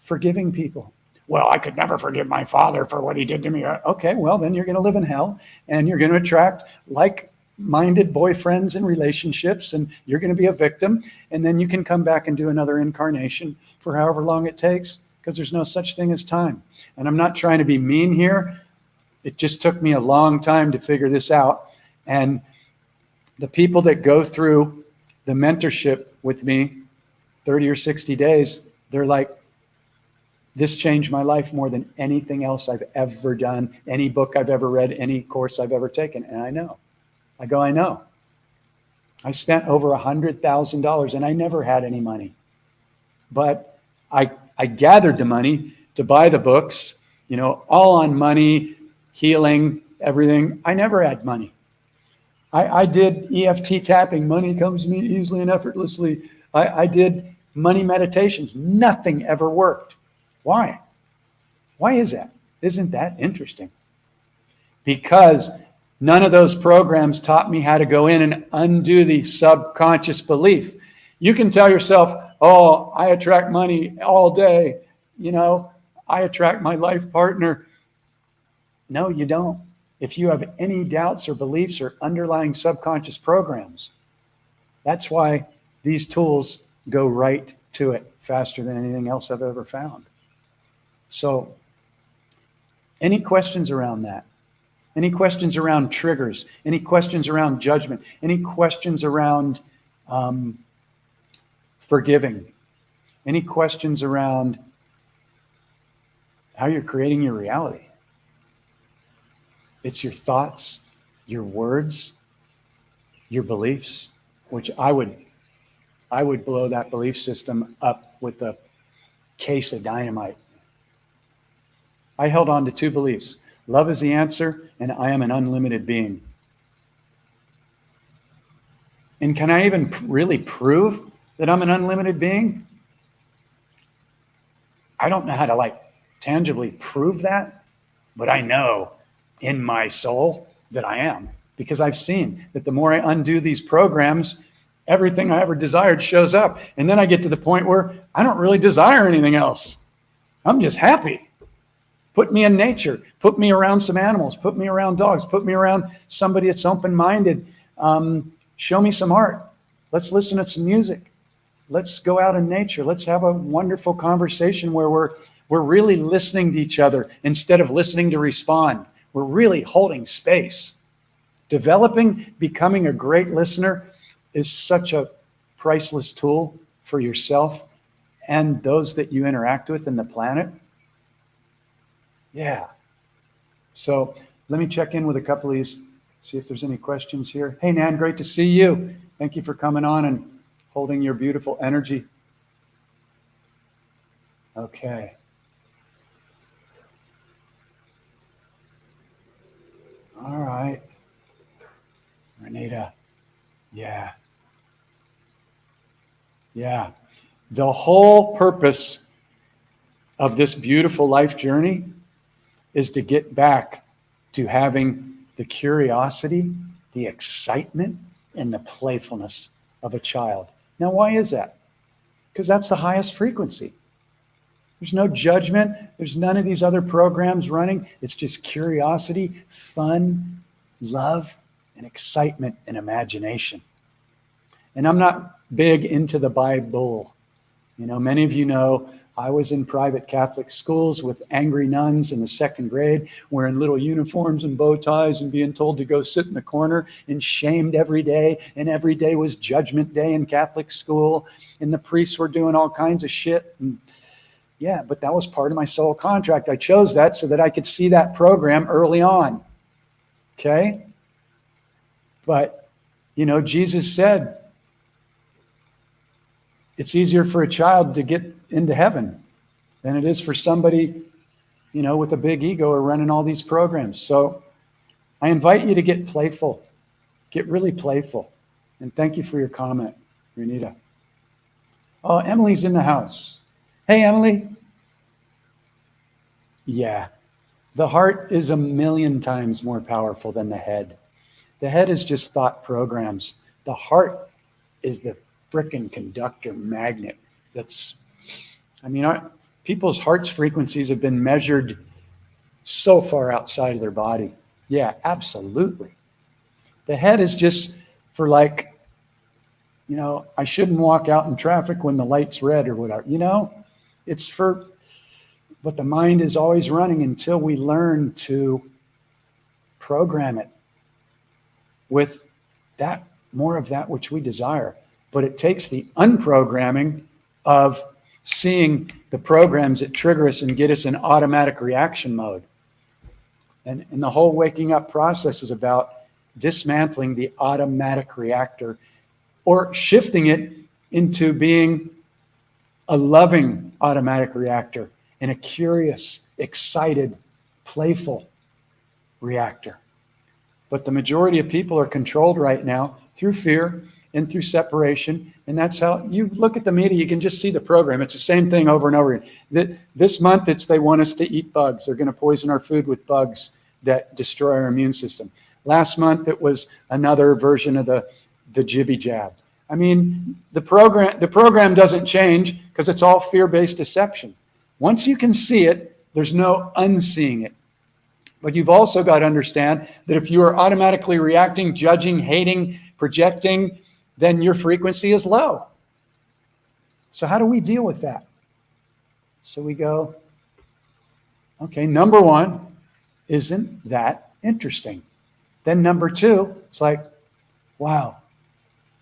forgiving people. Well, I could never forgive my father for what he did to me. Okay, well, then you're going to live in hell and you're going to attract like-minded boyfriends and relationships, and you're going to be a victim. And then you can come back and do another incarnation for however long it takes, because there's no such thing as time. And I'm not trying to be mean here. It just took me a long time to figure this out. And the people that go through the mentorship with me, 30 or 60 days, they're like, this changed my life more than anything else I've ever done, any book I've ever read, any course I've ever taken. And I know. I know. I spent over $100,000 and I never had any money. But I gathered the money to buy the books, all on money, healing, everything. I never had money. I did EFT tapping. Money comes to me easily and effortlessly. I did money meditations. Nothing ever worked. Why? Why is that? Isn't that interesting? Because none of those programs taught me how to go in and undo the subconscious belief. You can tell yourself, oh, I attract money all day. I attract my life partner. No, you don't. If you have any doubts or beliefs or underlying subconscious programs, that's why these tools go right to it faster than anything else I've ever found. So, any questions around that? Any questions around triggers? Any questions around judgment? Any questions around forgiving? Any questions around how you're creating your reality? It's your thoughts, your words, your beliefs, which I would blow that belief system up with a case of dynamite. I held on to two beliefs. Love is the answer, and I am an unlimited being. And can I even really prove that I'm an unlimited being? I don't know how to tangibly prove that, but I know in my soul that I am, because I've seen that the more I undo these programs, everything I ever desired shows up. And then I get to the point where I don't really desire anything else. I'm just happy. Put me in nature, put me around some animals, put me around dogs, put me around somebody that's open-minded. Show me some art. Let's listen to some music. Let's go out in nature. Let's have a wonderful conversation where we're really listening to each other instead of listening to respond. We're really holding space. Becoming a great listener is such a priceless tool for yourself and those that you interact with in the planet. Yeah. So let me check in with a couple of these, see if there's any questions here. Hey, Nan, great to see you. Thank you for coming on and holding your beautiful energy. Okay. All right. Renita. Yeah. Yeah. The whole purpose of this beautiful life journey is to get back to having the curiosity, the excitement, and the playfulness of a child. Now, why is that? Because that's the highest frequency. There's no judgment. There's none of these other programs running. It's just curiosity, fun, love, and excitement and imagination. And I'm not big into the Bible. You know, many of you know I was in private Catholic schools with angry nuns in the second grade, wearing little uniforms and bow ties and being told to go sit in the corner and shamed every day. And every day was Judgment Day in Catholic school. And the priests were doing all kinds of shit. And yeah, but that was part of my soul contract. I chose that so that I could see that program early on. Okay? But, you know, Jesus said, it's easier for a child to get into heaven than it is for somebody, you know, with a big ego or running all these programs. So I invite you to get playful. Get really playful. And thank you for your comment, Renita. Oh, Emily's in the house. Hey, Emily. Yeah, the heart is 1,000,000 times more powerful than the head. The head is just thought programs. The heart is the frickin' conductor magnet. That's, I mean, people's heart's frequencies have been measured so far outside of their body. Yeah, absolutely. The head is just for, like, you know, I shouldn't walk out in traffic when the light's red or whatever. You know, it's for, but the mind is always running until we learn to program it with that, more of that which we desire. But it takes the unprogramming of seeing the programs that trigger us and get us in automatic reaction mode. And the whole waking up process is about dismantling the automatic reactor or shifting it into being a loving automatic reactor and a curious, excited, playful reactor. But the majority of people are controlled right now through fear and through separation. And that's how you look at the media, you can just see the program. It's the same thing over and over again. This month, it's they want us to eat bugs. They're going to poison our food with bugs that destroy our immune system. Last month, it was another version of the jibby jab. I mean, the program doesn't change because it's all fear-based deception. Once you can see it, there's no unseeing it. But you've also got to understand that if you are automatically reacting, judging, hating, projecting, then your frequency is low. So how do we deal with that? So we go, okay, number one, isn't that interesting? Then number two, it's like, wow,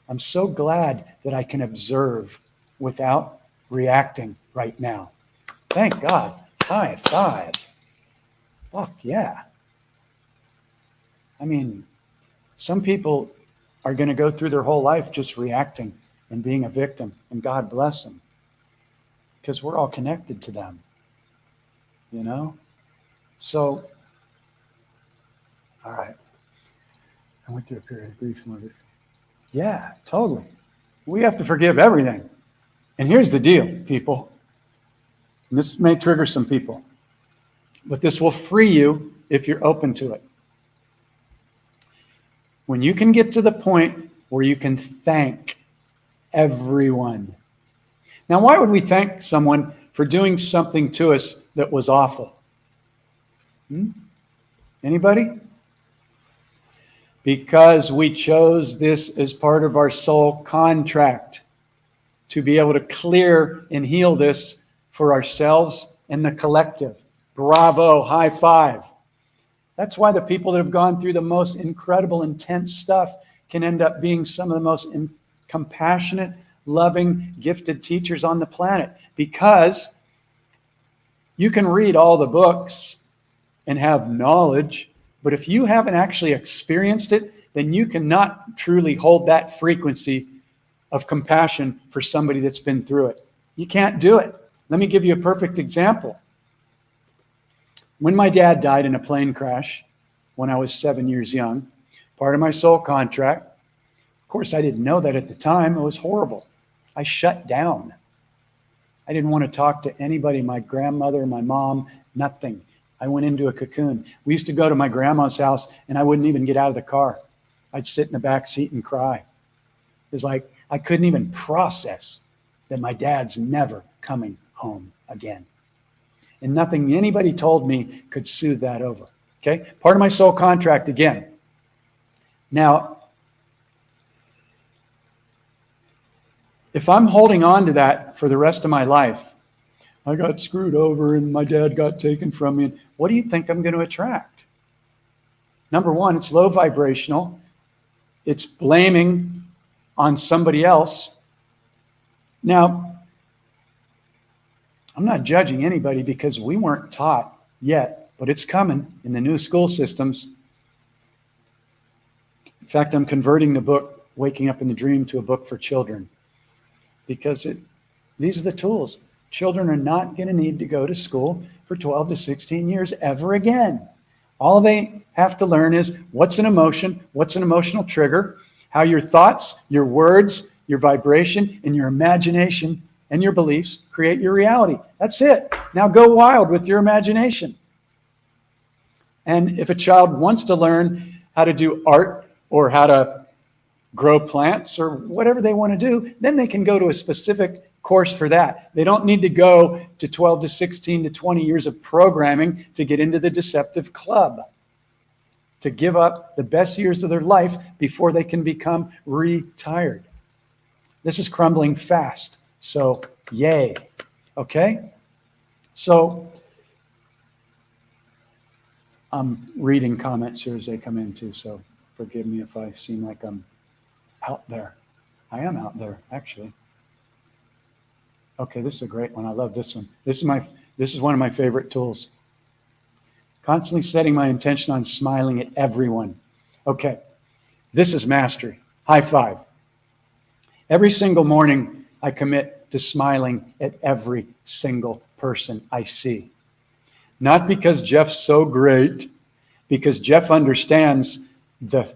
I'm so glad that I can observe without reacting right now. Thank God. High five. Fuck yeah. I mean, some people are going to go through their whole life just reacting and being a victim, and God bless them, because we're all connected to them, you know? So, all right. I went through a period of grief. Yeah, totally. We have to forgive everything. And here's the deal, people. And this may trigger some people, but this will free you if you're open to it. When you can get to the point where you can thank everyone. Now, why would we thank someone for doing something to us that was awful? Anybody? Because we chose this as part of our soul contract to be able to clear and heal this for ourselves and the collective. Bravo, high five. That's why the people that have gone through the most incredible, intense stuff can end up being some of the most compassionate, loving, gifted teachers on the planet. Because you can read all the books and have knowledge, but if you haven't actually experienced it, then you cannot truly hold that frequency of compassion for somebody that's been through it. You can't do it. Let me give you a perfect example. When my dad died in a plane crash when I was 7 years young, part of my soul contract, of course, I didn't know that at the time. It was horrible. I shut down. I didn't want to talk to anybody, my grandmother, my mom, nothing. I went into a cocoon. We used to go to my grandma's house, and I wouldn't even get out of the car. I'd sit in the back seat and cry. It was like I couldn't even process that my dad's never coming home again. And nothing anybody told me could soothe that over. Okay? Part of my soul contract, again, Now, if I'm holding on to that for the rest of my life, I got screwed over and my dad got taken from me, what do you think I'm going to attract? Number one, it's low vibrational. It's blaming on somebody else. Now, I'm not judging anybody because we weren't taught yet, but it's coming in the new school systems. In fact, I'm converting the book, Waking Up in the Dream, to a book for children because these are the tools. Children are not going to need to go to school for 12 to 16 years ever again. All they have to learn is what's an emotion, what's an emotional trigger, how your thoughts, your words, your vibration, and your imagination and your beliefs create your reality. That's it. Now go wild with your imagination. And if a child wants to learn how to do art or how to grow plants or whatever they want to do, then they can go to a specific course for that. They don't need to go to 12 to 16 to 20 years of programming to get into the deceptive club, to give up the best years of their life before they can become retired. This is crumbling fast. So, yay. Okay? So, I'm reading comments here as they come in too, so forgive me if I seem like I'm out there. I am out there, actually. Okay, this is a great one. I love this one. This is one of my favorite tools. Constantly setting my intention on smiling at everyone. Okay, this is mastery. High five. Every single morning, I commit to smiling at every single person I see. Not because Jeff's so great, because Jeff understands the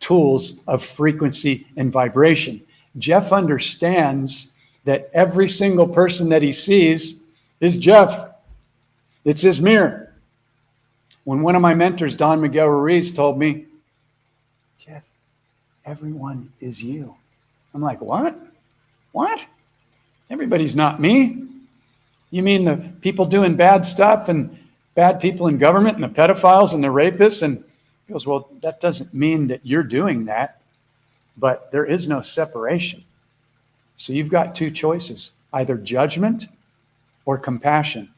tools of frequency and vibration. Jeff understands that every single person that he sees is Jeff. It's his mirror. When one of my mentors, Don Miguel Ruiz, told me, Jeff, everyone is you. I'm like, what? What? Everybody's not me. You mean the people doing bad stuff and bad people in government and the pedophiles and the rapists? And he goes, well, that doesn't mean that you're doing that, but there is no separation. So you've got two choices, either judgment or compassion.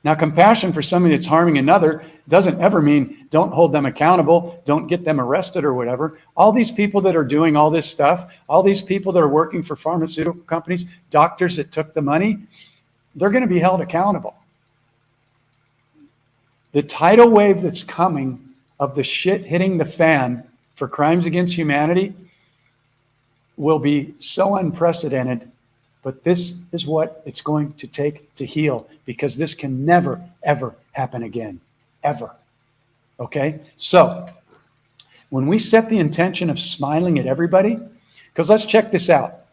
Now, compassion for somebody that's harming another doesn't ever mean don't hold them accountable, don't get them arrested or whatever. All these people that are doing all this stuff, all these people that are working for pharmaceutical companies, doctors that took the money, they're going to be held accountable. The tidal wave that's coming of the shit hitting the fan for crimes against humanity will be so unprecedented, but this is what it's going to take to heal, because this can never, ever happen again, ever. Okay? So, when we set the intention of smiling at everybody, because let's check this out.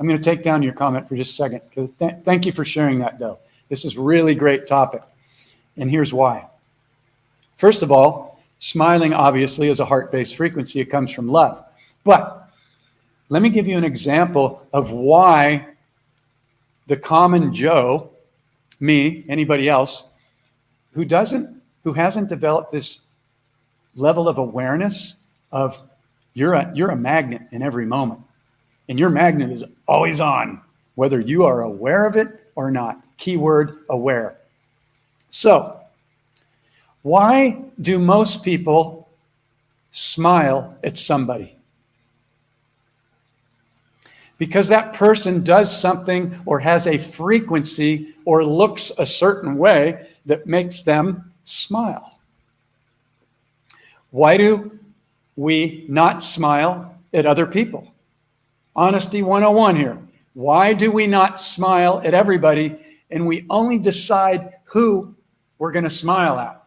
I'm going to take down your comment for just a second. Thank you for sharing that, though. This is a really great topic, and here's why. First of all, smiling obviously is a heart-based frequency. It comes from love. But let me give you an example of why the common Joe, me, anybody else, who hasn't developed this level of awareness of you're a magnet in every moment. And your magnet is always on, whether you are aware of it or not. Keyword aware. So, why do most people smile at somebody? Because that person does something or has a frequency or looks a certain way that makes them smile. Why do we not smile at other people? Honesty 101 here. Why do we not smile at everybody and we only decide who we're going to smile at?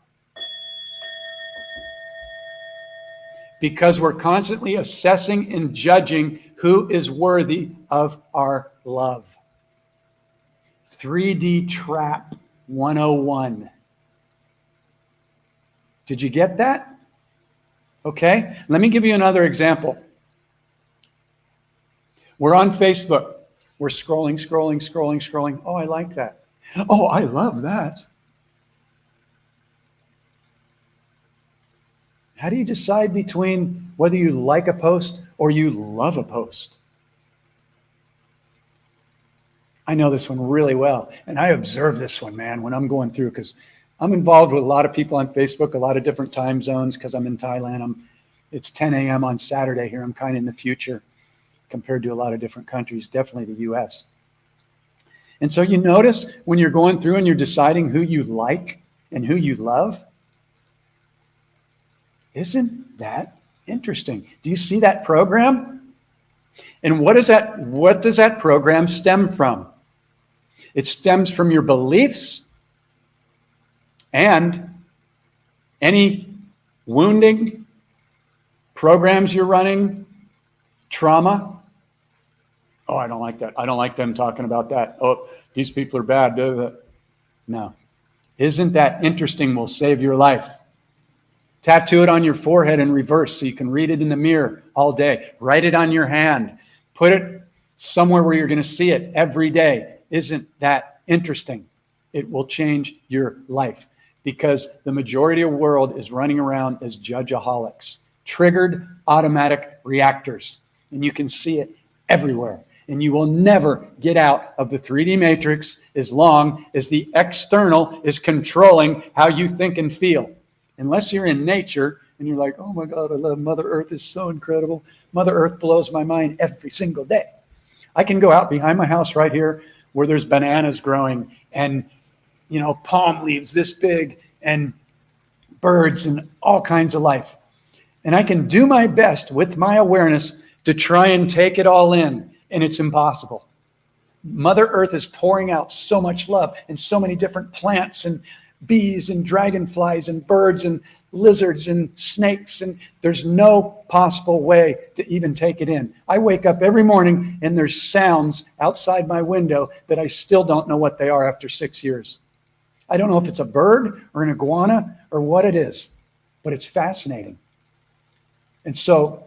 Because we're constantly assessing and judging who is worthy of our love. 3D trap 101. Did you get that? Okay, let me give you another example. We're on Facebook. We're scrolling. Oh, I like that. Oh, I love that. How do you decide between whether you like a post or you love a post. I know this one really well, and I observe this one, man, when I'm going through, because I'm involved with a lot of people on Facebook, a lot of different time zones, because I'm in Thailand. It's 10 a.m. on Saturday here. I'm kind of in the future compared to a lot of different countries, definitely the US. And so you notice when you're going through and you're deciding who you like and who you love, isn't that interesting? Do you see that program? And what does that program stem from? It stems from your beliefs and any wounding, programs you're running, trauma. Oh, I don't like that. I don't like them talking about that. Oh, these people are bad. No. Isn't that interesting? Will save your life. Tattoo it on your forehead in reverse so you can read it in the mirror all day. Write it on your hand. Put it somewhere where you're going to see it every day. Isn't that interesting? It will change your life, because the majority of the world is running around as judgeaholics, triggered automatic reactors, and you can see it everywhere. And you will never get out of the 3D matrix as long as the external is controlling how you think and feel. Unless you're in nature and you're like, oh my God, I love Mother Earth, is so incredible. Mother Earth blows my mind every single day. I can go out behind my house right here where there's bananas growing and, palm leaves this big and birds and all kinds of life. And I can do my best with my awareness to try and take it all in, and it's impossible. Mother Earth is pouring out so much love and so many different plants and bees and dragonflies and birds and lizards and snakes, and there's no possible way to even take it in. I wake up every morning and there's sounds outside my window that I still don't know what they are after 6 years. I don't know if it's a bird or an iguana or what it is, but it's fascinating. And so,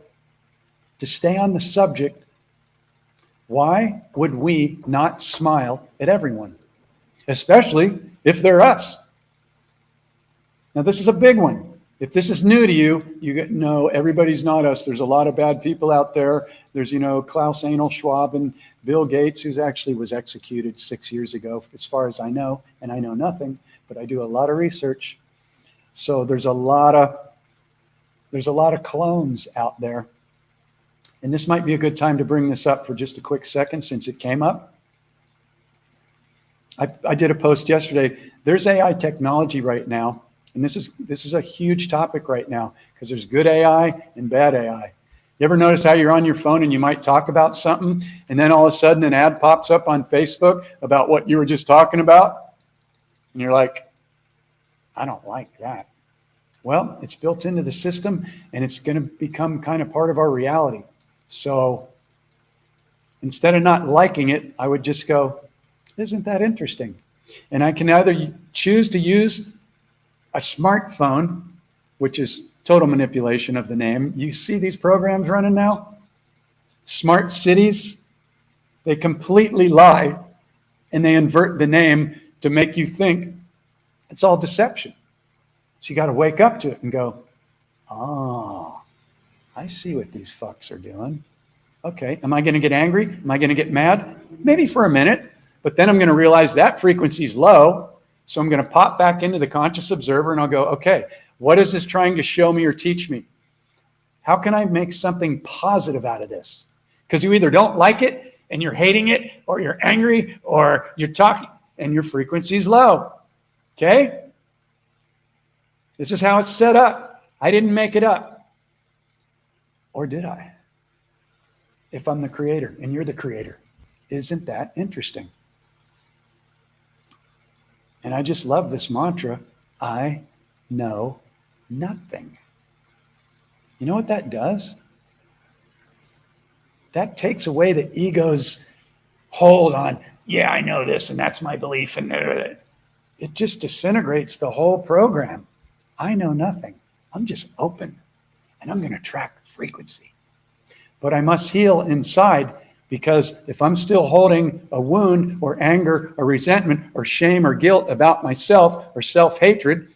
to stay on the subject, why would we not smile at everyone, especially if they're us? Now, this is a big one. If this is new to you, no, everybody's not us. There's a lot of bad people out there. There's, Klaus Anal Schwab and Bill Gates, who actually was executed 6 years ago, as far as I know, and I know nothing, but I do a lot of research. So there's a lot of clones out there. And this might be a good time to bring this up for just a quick second, since it came up. I did a post yesterday. There's AI technology right now. And this is a huge topic right now, because there's good AI and bad AI. You ever notice how you're on your phone and you might talk about something, and then all of a sudden an ad pops up on Facebook about what you were just talking about? And you're like, I don't like that. Well, it's built into the system, and it's going to become kind of part of our reality. So instead of not liking it, I would just go, isn't that interesting? And I can either choose to use a smartphone, which is total manipulation of the name. You see these programs running now? Smart cities, they completely lie, and they invert the name to make you think it's all deception. So you got to wake up to it and go, oh, I see what these fucks are doing. Okay, am I going to get angry? Am I going to get mad? Maybe for a minute, but then I'm going to realize that frequency is low. So I'm going to pop back into the conscious observer, and I'll go, okay, what is this trying to show me or teach me? How can I make something positive out of this? Because you either don't like it and you're hating it, or you're angry, or you're talking and your frequency is low. Okay? This is how it's set up. I didn't make it up. Or did I? If I'm the creator and you're the creator. Isn't that interesting? And I just love this mantra, I know nothing. You know what that does? That takes away the ego's hold on, yeah, I know this, and that's my belief, and it just disintegrates the whole program. I know nothing. I'm just open, and I'm going to track frequency. But I must heal inside, because if I'm still holding a wound or anger or resentment or shame or guilt about myself or self-hatred,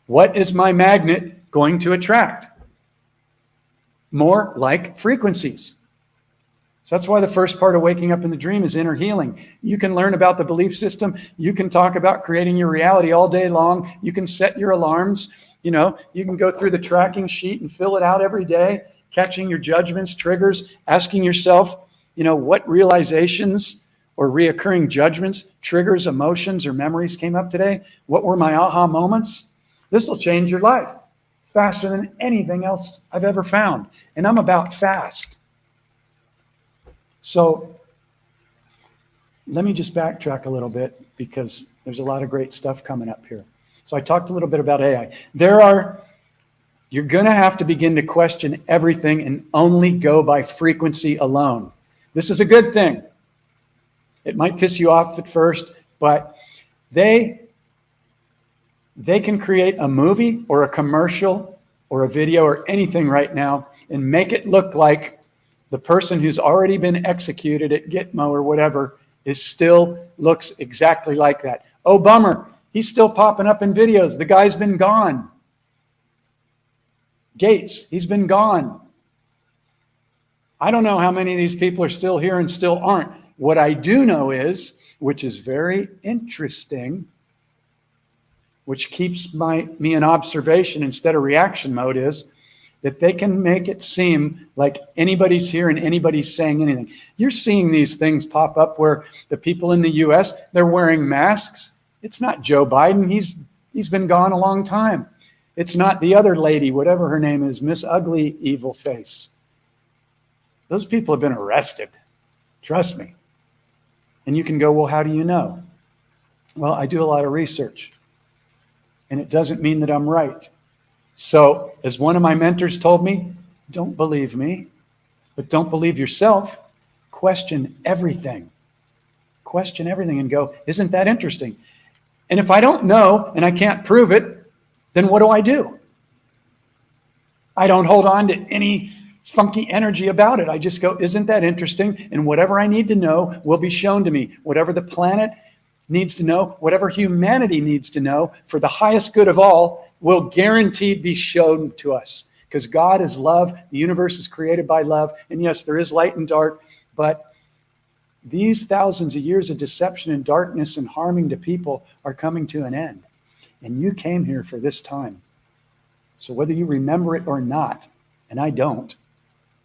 what is my magnet going to attract? more like frequencies. So that's why the first part of waking up in the dream is inner healing. You can learn about the belief system. You can talk about creating your reality all day long. You can set your alarms. You can go through the tracking sheet and fill it out every day, catching your judgments, triggers, asking yourself, what realizations or reoccurring judgments, triggers, emotions, or memories came up today? What were my aha moments? This will change your life faster than anything else I've ever found. And I'm about fast. So let me just backtrack a little bit because there's a lot of great stuff coming up here. So I talked a little bit about AI. You're going to have to begin to question everything and only go by frequency alone. This is a good thing. It might piss you off at first, but they can create a movie or a commercial or a video or anything right now and make it look like the person who's already been executed at Gitmo or whatever still looks exactly like that. Oh, bummer. He's still popping up in videos. The guy's been gone. Gates, he's been gone. I don't know how many of these people are still here and still aren't. What I do know is, which is very interesting, which keeps me in observation instead of reaction mode, is that they can make it seem like anybody's here and anybody's saying anything. You're seeing these things pop up where the people in the US, they're wearing masks. It's not Joe Biden. He's been gone a long time. It's not the other lady, whatever her name is, Miss Ugly Evil Face. Those people have been arrested. Trust me. And you can go, well, how do you know? Well, I do a lot of research. And it doesn't mean that I'm right. So, as one of my mentors told me, don't believe me, but don't believe yourself. Question everything. Question everything and go, isn't that interesting? And if I don't know and I can't prove it, then what do? I don't hold on to any funky energy about it. I just go, isn't that interesting? And whatever I need to know will be shown to me. Whatever the planet needs to know, whatever humanity needs to know for the highest good of all will guaranteed be shown to us. Because God is love. The universe is created by love. And yes, there is light and dark, but these thousands of years of deception and darkness and harming to people are coming to an end. And you came here for this time. So whether you remember it or not, and I don't,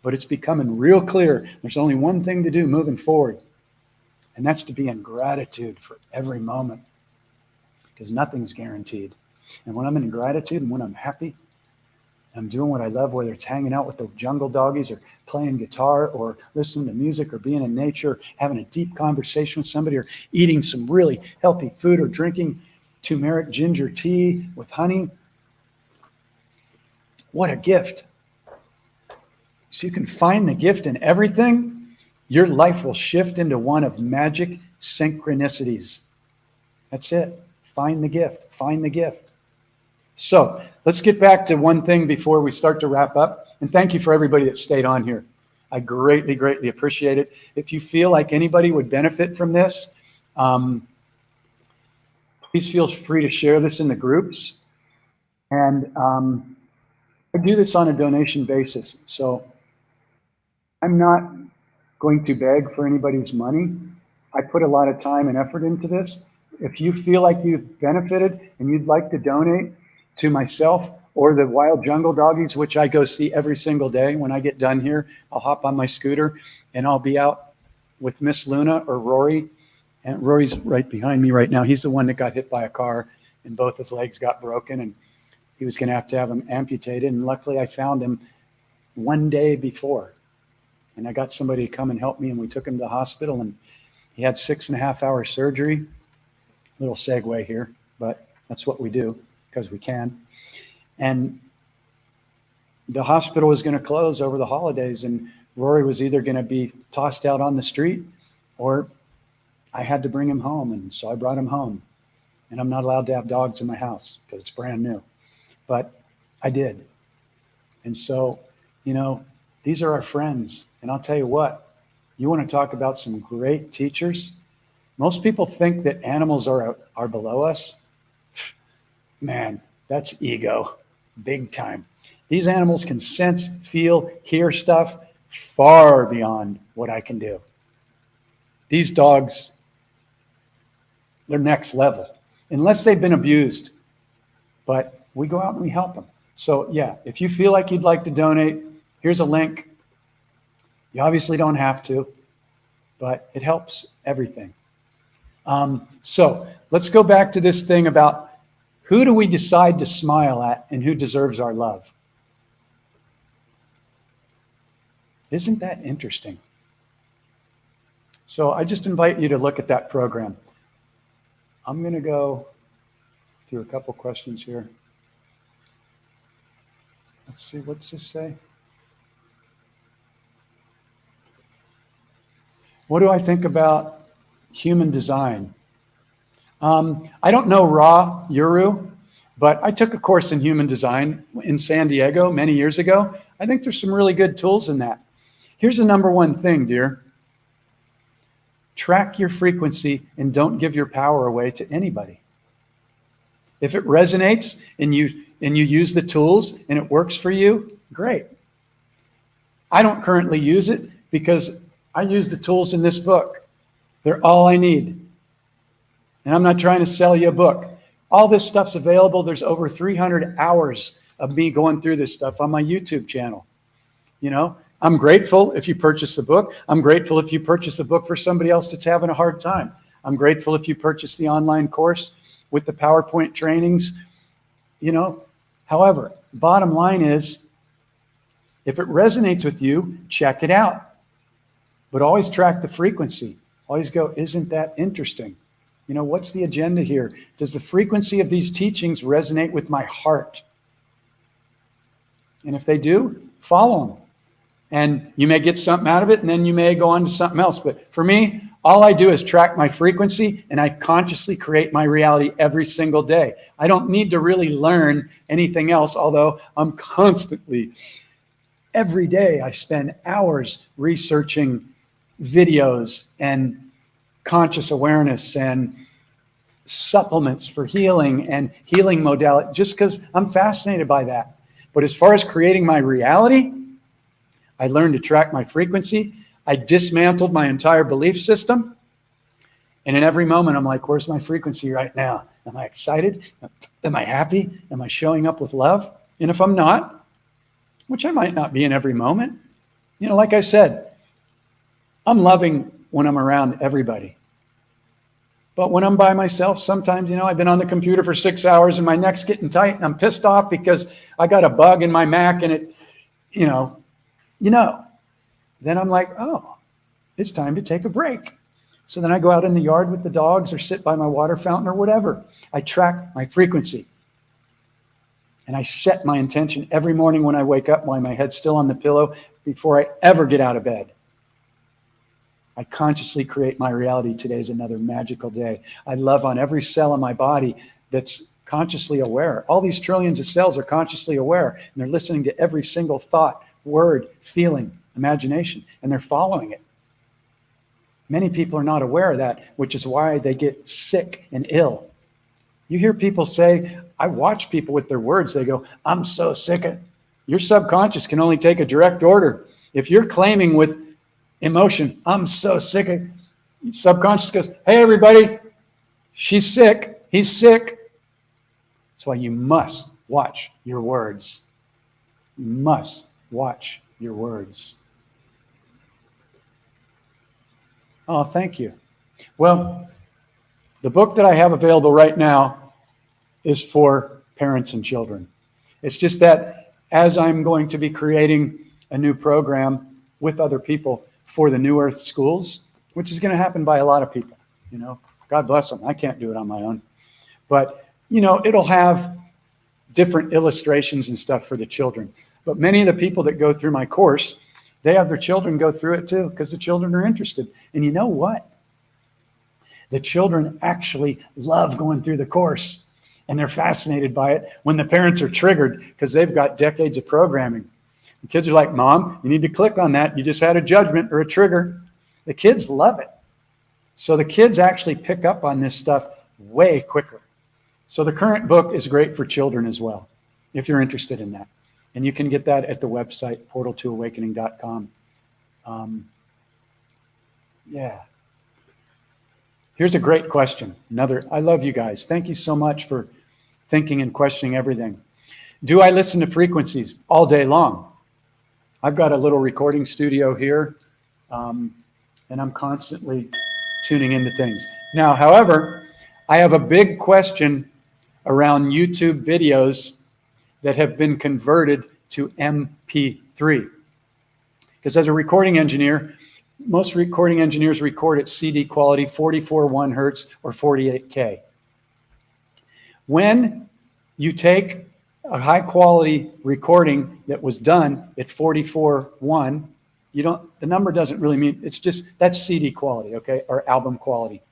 but it's becoming real clear, there's only one thing to do moving forward. And that's to be in gratitude for every moment. Because nothing's guaranteed. And when I'm in gratitude and when I'm happy, I'm doing what I love, whether it's hanging out with the jungle doggies or playing guitar or listening to music or being in nature, having a deep conversation with somebody or eating some really healthy food or drinking turmeric ginger tea with honey. What a gift. So you can find the gift in everything. Your life will shift into one of magic synchronicities. That's it. Find the gift. Find the gift. So let's get back to one thing before we start to wrap up. And thank you for everybody that stayed on here. I greatly, greatly appreciate it. If you feel like anybody would benefit from this, please feel free to share this in the groups. And I do this on a donation basis. So I'm not going to beg for anybody's money. I put a lot of time and effort into this. If you feel like you've benefited and you'd like to donate to myself or the wild jungle doggies, which I go see every single day. When I get done here, I'll hop on my scooter and I'll be out with Miss Luna or Rory. And Rory's right behind me right now. He's the one that got hit by a car and both his legs got broken and he was going to have him amputated. And luckily I found him one day before. And I got somebody to come and help me and we took him to the hospital and he had 6.5 hour surgery. Little segue here, but that's what we do because we can. And the hospital was going to close over the holidays and Rory was either going to be tossed out on the street or I had to bring him home. And so I brought him home. And I'm not allowed to have dogs in my house because it's brand new. But I did. And so, these are our friends. And I'll tell you what, you want to talk about some great teachers? Most people think that animals are below us. Man, that's ego, big time. These animals can sense, feel, hear stuff far beyond what I can do. These dogs, they're next level, unless they've been abused. But we go out and we help them. So yeah, if you feel like you'd like to donate, here's a link. You obviously don't have to, but it helps everything. So let's go back to this thing about who do we decide to smile at and who deserves our love? Isn't that interesting? So I just invite you to look at that program. I'm going to go through a couple questions here. Let's see, what's this say? What do I think about human design? I don't know Ra Uru, but I took a course in human design in San Diego many years ago. I think there's some really good tools in that. Here's the number one thing, dear. Track your frequency and don't give your power away to anybody. If it resonates and you use the tools and it works for you, great. I don't currently use it because I use the tools in this book. They're all I need. And I'm not trying to sell you a book. All this stuff's available. There's over 300 hours of me going through this stuff on my YouTube channel. You know, I'm grateful if you purchase the book. I'm grateful if you purchase a book for somebody else that's having a hard time. I'm grateful if you purchase the online course with the PowerPoint trainings, you know. However, bottom line is, if it resonates with you, check it out. But always track the frequency. Always go, isn't that interesting? You know, what's the agenda here? Does the frequency of these teachings resonate with my heart? And if they do, follow them. And you may get something out of it, and then you may go on to something else. But for me, all I do is track my frequency, and I consciously create my reality every single day. I don't need to really learn anything else, although I'm constantly, every day I spend hours researching videos and conscious awareness and supplements for healing and healing modality, just because I'm fascinated by that. But as far as creating my reality, I learned to track my frequency. I dismantled my entire belief system. And in every moment, I'm like, where's my frequency right now? Am I excited? Am I happy? Am I showing up with love? And if I'm not, which I might not be in every moment, you know, like I said, I'm loving when I'm around everybody. But when I'm by myself, sometimes, you know, I've been on the computer for 6 hours and my neck's getting tight and I'm pissed off because I got a bug in my Mac and it, you know, then I'm like, oh, it's time to take a break. So then I go out in the yard with the dogs or sit by my water fountain or whatever. I track my frequency. And I set my intention every morning when I wake up while my head's still on the pillow before I ever get out of bed. I consciously create my reality. Today's another magical day. I love on every cell in my body that's consciously aware. All these trillions of cells are consciously aware, and they're listening to every single thought, word, feeling, imagination, and they're following it. Many people are not aware of that, which is why they get sick and ill. You hear people say, I watch people with their words, they go, I'm so sick of it. Your subconscious can only take a direct order. If you're claiming with emotion, I'm so sick of it, subconscious goes, hey everybody, she's sick, he's sick. That's why you must watch your words. You must watch your words. Oh, thank you. Well, the book that I have available right now is for parents and children. It's just that as I'm going to be creating a new program with other people for the New Earth schools, which is going to happen by a lot of people, you know, God bless them. I can't do it on my own. But, you know, it'll have different illustrations and stuff for the children. But many of the people that go through my course, they have their children go through it too, because the children are interested. And you know what? The children actually love going through the course, and they're fascinated by it when the parents are triggered because they've got decades of programming. The kids are like, Mom, you need to click on that. You just had a judgment or a trigger. The kids love it. So the kids actually pick up on this stuff way quicker. So the current book is great for children as well, if you're interested in that. And you can get that at the website, portal2awakening.com. Yeah. Here's a great question. I love you guys. Thank you so much for thinking and questioning everything. Do I listen to frequencies all day long? I've got a little recording studio here, and I'm constantly tuning into things. Now, however, I have a big question around YouTube videos that have been converted to MP3. Because as a recording engineer, most recording engineers record at CD quality, 44.1 hertz or 48K. When you take a high quality recording that was done at 44.1, the number doesn't really mean, it's just, that's CD quality, okay, or album quality.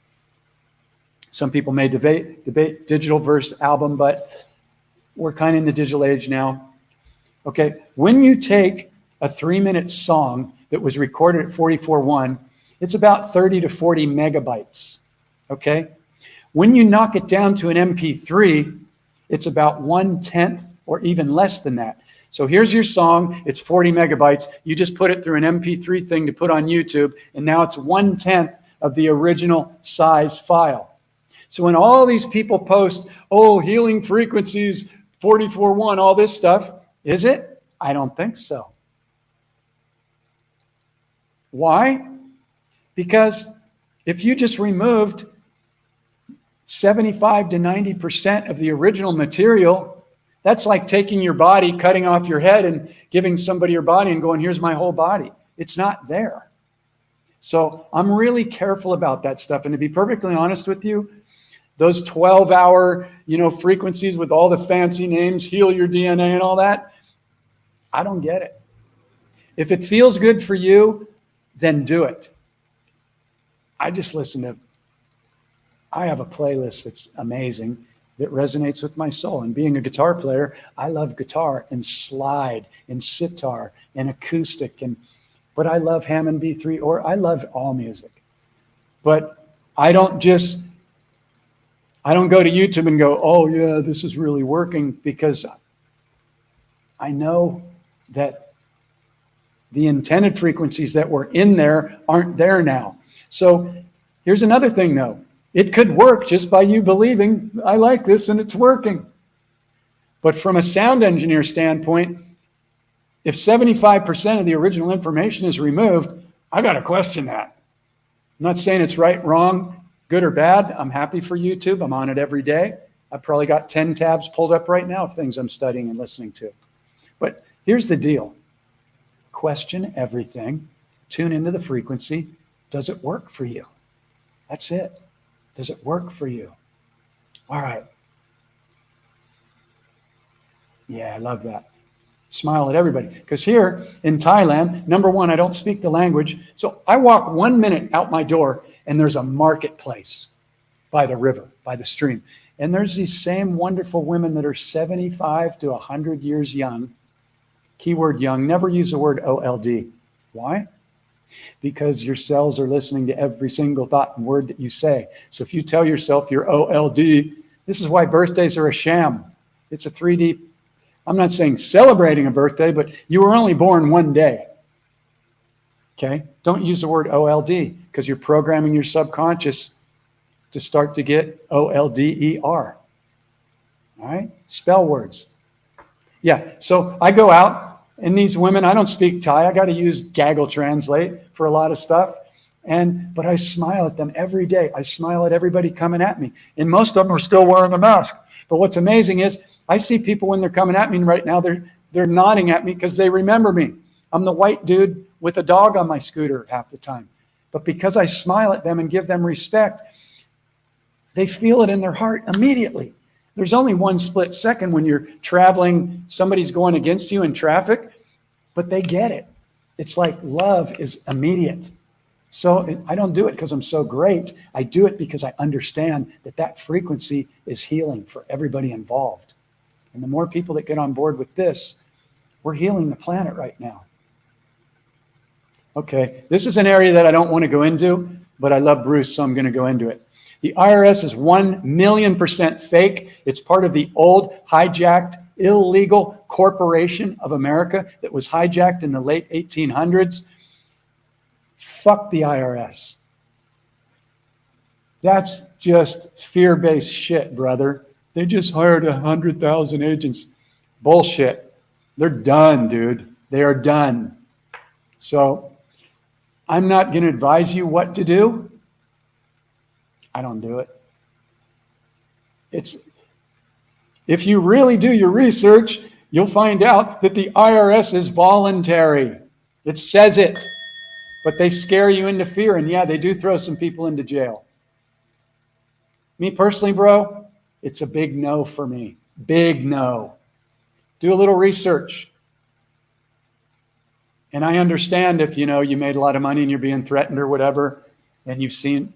Some people may debate digital versus album, but we're kind of in the digital age now. Okay, when you take a 3-minute song that was recorded at 44.1, it's about 30 to 40 megabytes, okay? When you knock it down to an MP3, it's about 1/10 or even less than that. So here's your song, it's 40 megabytes. You just put it through an MP3 thing to put on YouTube, and now it's 1/10 of the original size file. So when all these people post, oh, healing frequencies, 44.1, all this stuff, is it? I don't think so. Why? Because if you just removed 75 to 90% of the original material, that's like taking your body, cutting off your head and giving somebody your body and going, here's my whole body. It's not there. So I'm really careful about that stuff. And to be perfectly honest with you, those 12-hour, frequencies with all the fancy names, heal your DNA and all that, I don't get it. If it feels good for you, then do it. I just I have a playlist that's amazing that resonates with my soul. And being a guitar player, I love guitar and slide and sitar and acoustic. But I love Hammond B3, or I love all music. But I don't go to YouTube and go, oh yeah, this is really working, because I know that the intended frequencies that were in there aren't there now. So here's another thing though. It could work just by you believing, I like this and it's working. But from a sound engineer standpoint, if 75% of the original information is removed, I got to question that. I'm not saying it's right, wrong, good or bad. I'm happy for YouTube. I'm on it every day. I've probably got 10 tabs pulled up right now of things I'm studying and listening to. But here's the deal. Question everything. Tune into the frequency. Does it work for you? That's it. Does it work for you? All right. Yeah, I love that. Smile at everybody. Because here in Thailand, number one, I don't speak the language. So I walk 1 minute out my door and there's a marketplace by the river, by the stream. And there's these same wonderful women that are 75 to 100 years young. Keyword young, never use the word OLD. Why? Because your cells are listening to every single thought and word that you say. So if you tell yourself you're OLD, this is why birthdays are a sham. It's a 3D. I'm not saying celebrating a birthday, but you were only born one day. Okay? Don't use the word OLD, because you're programming your subconscious to start to get OLDER. All right? Spell words. Yeah, so I go out, and these women, I don't speak Thai. I got to use Gaggle Translate for a lot of stuff. But I smile at them every day. I smile at everybody coming at me. And most of them are still wearing a mask. But what's amazing is I see people when they're coming at me right now, they're nodding at me because they remember me. I'm the white dude with a dog on my scooter half the time. But because I smile at them and give them respect, they feel it in their heart immediately. There's only one split second when you're traveling, somebody's going against you in traffic, but they get it. It's like love is immediate. So I don't do it because I'm so great. I do it because I understand that frequency is healing for everybody involved. And the more people that get on board with this, we're healing the planet right now. Okay, this is an area that I don't want to go into, but I love Bruce, so I'm going to go into it. The IRS is 1,000,000% fake. It's part of the old hijacked illegal corporation of America that was hijacked in the late 1800s. Fuck the IRS. That's just fear-based shit, brother. They just hired 100,000 agents. Bullshit. They're done, dude. They are done. So I'm not going to advise you what to do. I don't do it. If you really do your research, you'll find out that the IRS is voluntary. It says it. But they scare you into fear, and yeah, they do throw some people into jail. Me personally, bro, it's a big no for me. Big no. Do a little research. And I understand if, you made a lot of money and you're being threatened or whatever, and you've seen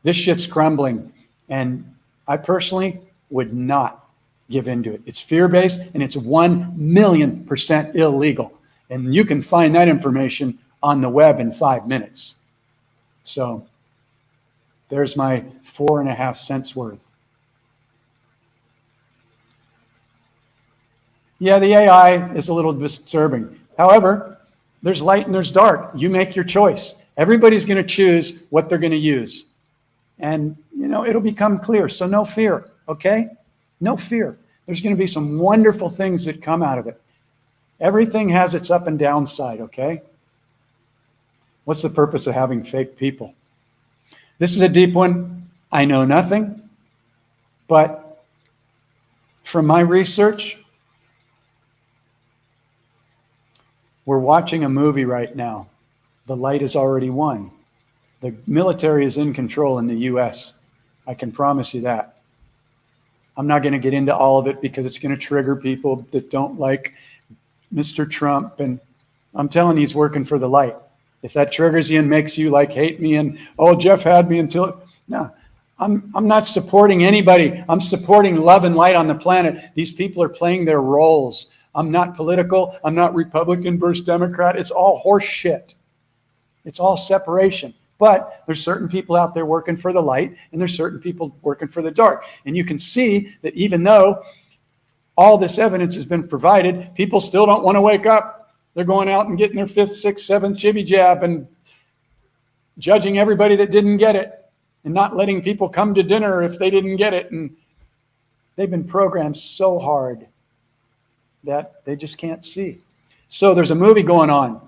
this shit's crumbling. And I personally would not give into it. It's fear-based, and it's 1,000,000% illegal. And you can find that information on the web in 5 minutes. So there's my 4.5 cents worth. Yeah, the AI is a little disturbing. However, there's light and there's dark. You make your choice. Everybody's going to choose what they're going to use. And, it'll become clear. So no fear, okay? No fear. There's going to be some wonderful things that come out of it. Everything has its up and down side, okay? What's the purpose of having fake people? This is a deep one. I know nothing. But from my research, we're watching a movie right now. The light is already won. The military is in control in the U.S. I can promise you that. I'm not going to get into all of it because it's going to trigger people that don't like Mr. Trump. And I'm telling you, he's working for the light. If that triggers you and makes you hate me and, oh, Jeff had me until, no, I'm not supporting anybody. I'm supporting love and light on the planet. These people are playing their roles. I'm not political. I'm not Republican versus Democrat. It's all horse shit. It's all separation. But there's certain people out there working for the light, and there's certain people working for the dark. And you can see that even though all this evidence has been provided, people still don't want to wake up. They're going out and getting their 5th, 6th, 7th jibby jab and judging everybody that didn't get it and not letting people come to dinner if they didn't get it. And they've been programmed so hard that they just can't see. So there's a movie going on,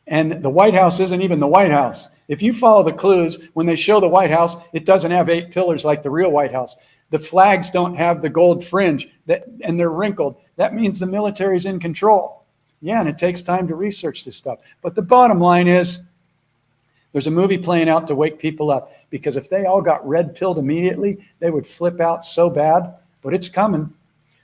and the White House isn't even the White House. If you follow the clues, when they show the White House, it doesn't have 8 pillars like the real White House. The flags don't have the gold fringe, and they're wrinkled. That means the military's in control. Yeah, and it takes time to research this stuff. But the bottom line is, there's a movie playing out to wake people up, because if they all got red-pilled immediately, they would flip out so bad. But it's coming.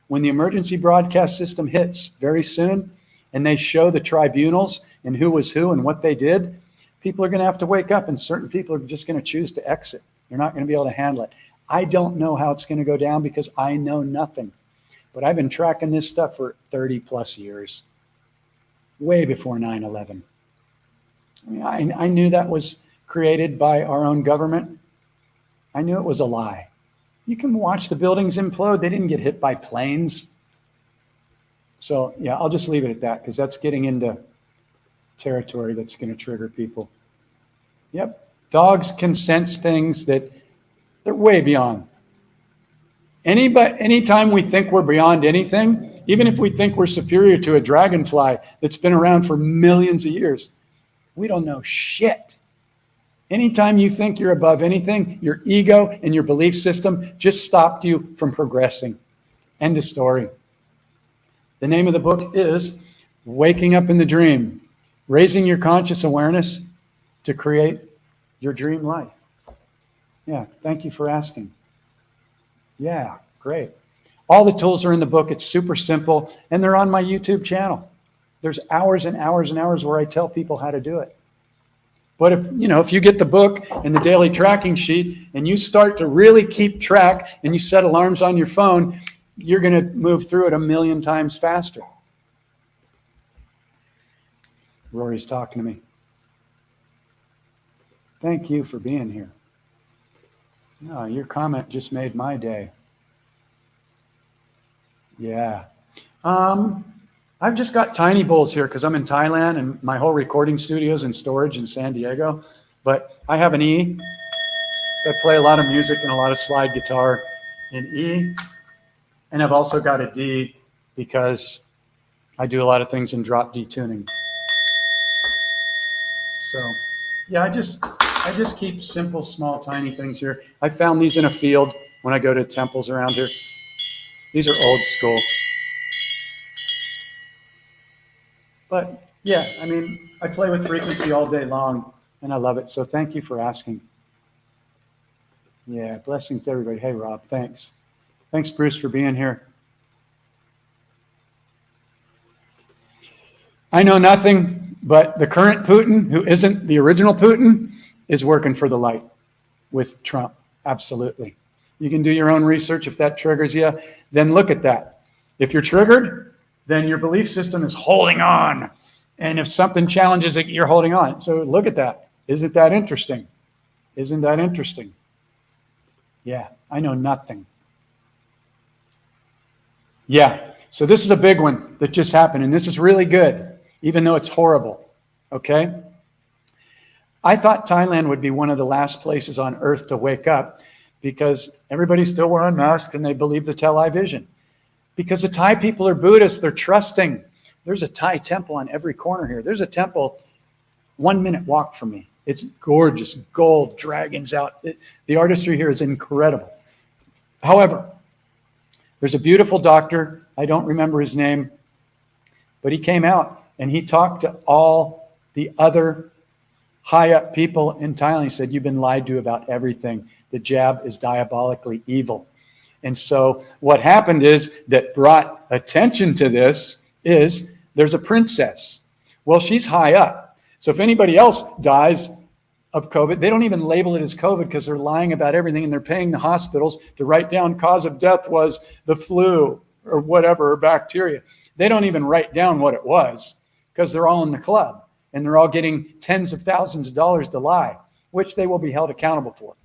When the emergency broadcast system hits very soon, and they show the tribunals and who was who and what they did, people are going to have to wake up, and certain people are just going to choose to exit. They're not going to be able to handle it. I don't know how it's going to go down because I know nothing. But I've been tracking this stuff for 30 plus years, way before 9/11. I knew that was created by our own government. I knew it was a lie. You can watch the buildings implode. They didn't get hit by planes. So, yeah, I'll just leave it at that because that's getting into territory that's going to trigger people. Yep. Dogs can sense things that they're way beyond. Anytime we think we're beyond anything, even if we think we're superior to a dragonfly that's been around for millions of years, we don't know shit. Anytime you think you're above anything, your ego and your belief system just stopped you from progressing. End of story. The name of the book is Waking Up in the Dream, Raising Your Conscious Awareness to Create Your Dream Life. Yeah, thank you for asking. Yeah, great. All the tools are in the book. It's super simple, and they're on my YouTube channel. There's hours and hours and hours where I tell people how to do it. But if you get the book and the daily tracking sheet and you start to really keep track and you set alarms on your phone, you're going to move through it 1,000,000 times faster. Rory's talking to me. Thank you for being here. No, your comment just made my day. Yeah. I've just got tiny bowls here because I'm in Thailand and my whole recording studio's in storage in San Diego. But I have an E. So I play a lot of music and a lot of slide guitar in E. And I've also got a D because I do a lot of things in drop D tuning. So yeah, I just keep simple, small, tiny things here. I found these in a field when I go to temples around here. These are old school. But yeah, I mean, I play with frequency all day long and I love it. So thank you for asking. Yeah, blessings to everybody. Hey, Rob, thanks. Thanks, Bruce, for being here. I know nothing, but the current Putin, who isn't the original Putin, is working for the light with Trump. Absolutely. You can do your own research if that triggers you. Then look at that. If you're triggered, then your belief system is holding on. And if something challenges it, you're holding on. So look at that. Isn't that interesting? Isn't that interesting? Yeah, I know nothing. Yeah, so this is a big one that just happened, and this is really good, even though it's horrible, okay? I thought Thailand would be one of the last places on earth to wake up because everybody's still wearing masks and they believe the television. Because the Thai people are Buddhists, they're trusting. There's a Thai temple on every corner here. There's a temple 1 minute walk from me. It's gorgeous, gold, dragons out. The artistry here is incredible. However, there's a beautiful doctor, I don't remember his name, but he came out and he talked to all the other high up people in Thailand. He said, you've been lied to about everything. The jab is diabolically evil. And so what happened is that brought attention to this is there's a princess. Well, she's high up. So if anybody else dies of COVID, they don't even label it as COVID because they're lying about everything and they're paying the hospitals to write down cause of death was the flu or whatever, or bacteria. They don't even write down what it was because they're all in the club and they're all getting tens of thousands of dollars to lie, which they will be held accountable for.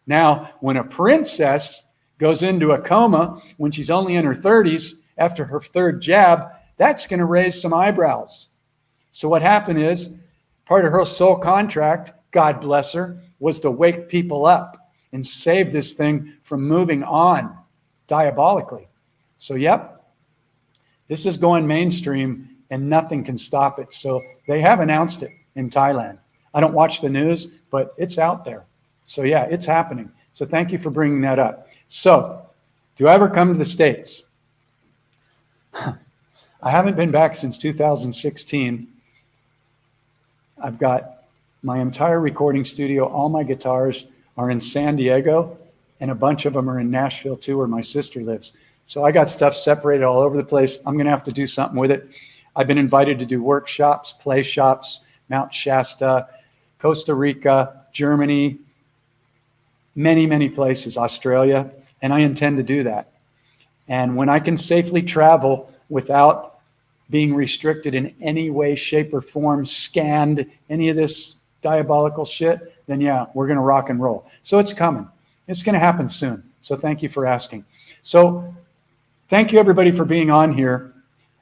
Now, when a princess goes into a coma when she's only in her 30s after her third jab, that's going to raise some eyebrows. So what happened is part of her soul contract, God bless her, was to wake people up and save this thing from moving on diabolically. So, yep, this is going mainstream and nothing can stop it. So they have announced it in Thailand. I don't watch the news, but it's out there. So yeah, it's happening. So thank you for bringing that up. So, do I ever come to the States? I haven't been back since 2016. I've got my entire recording studio, all my guitars are in San Diego, and a bunch of them are in Nashville too, where my sister lives. So I got stuff separated all over the place. I'm going to have to do something with it. I've been invited to do workshops, play shops, Mount Shasta, Costa Rica, Germany, many, many places, Australia, and I intend to do that. And when I can safely travel without being restricted in any way, shape, or form, scanned, any of this diabolical shit, then yeah, we're going to rock and roll. So it's coming. It's going to happen soon. So thank you for asking. So thank you, everybody, for being on here.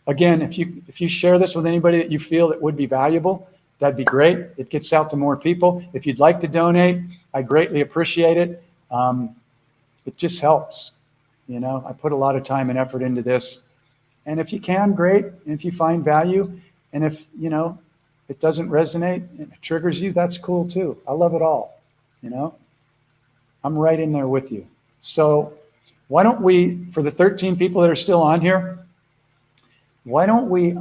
Again, if you share this with anybody that you feel that would be valuable, that'd be great. It gets out to more people. If you'd like to donate, I greatly appreciate it. It just helps. You know, I put a lot of time and effort into this. And if you can, great. And if you find value, and if, you know, it doesn't resonate, it triggers you, that's cool too. I love it all. You know, I'm right in there with you. So why don't we, for the 13 people that are still on here, why don't we,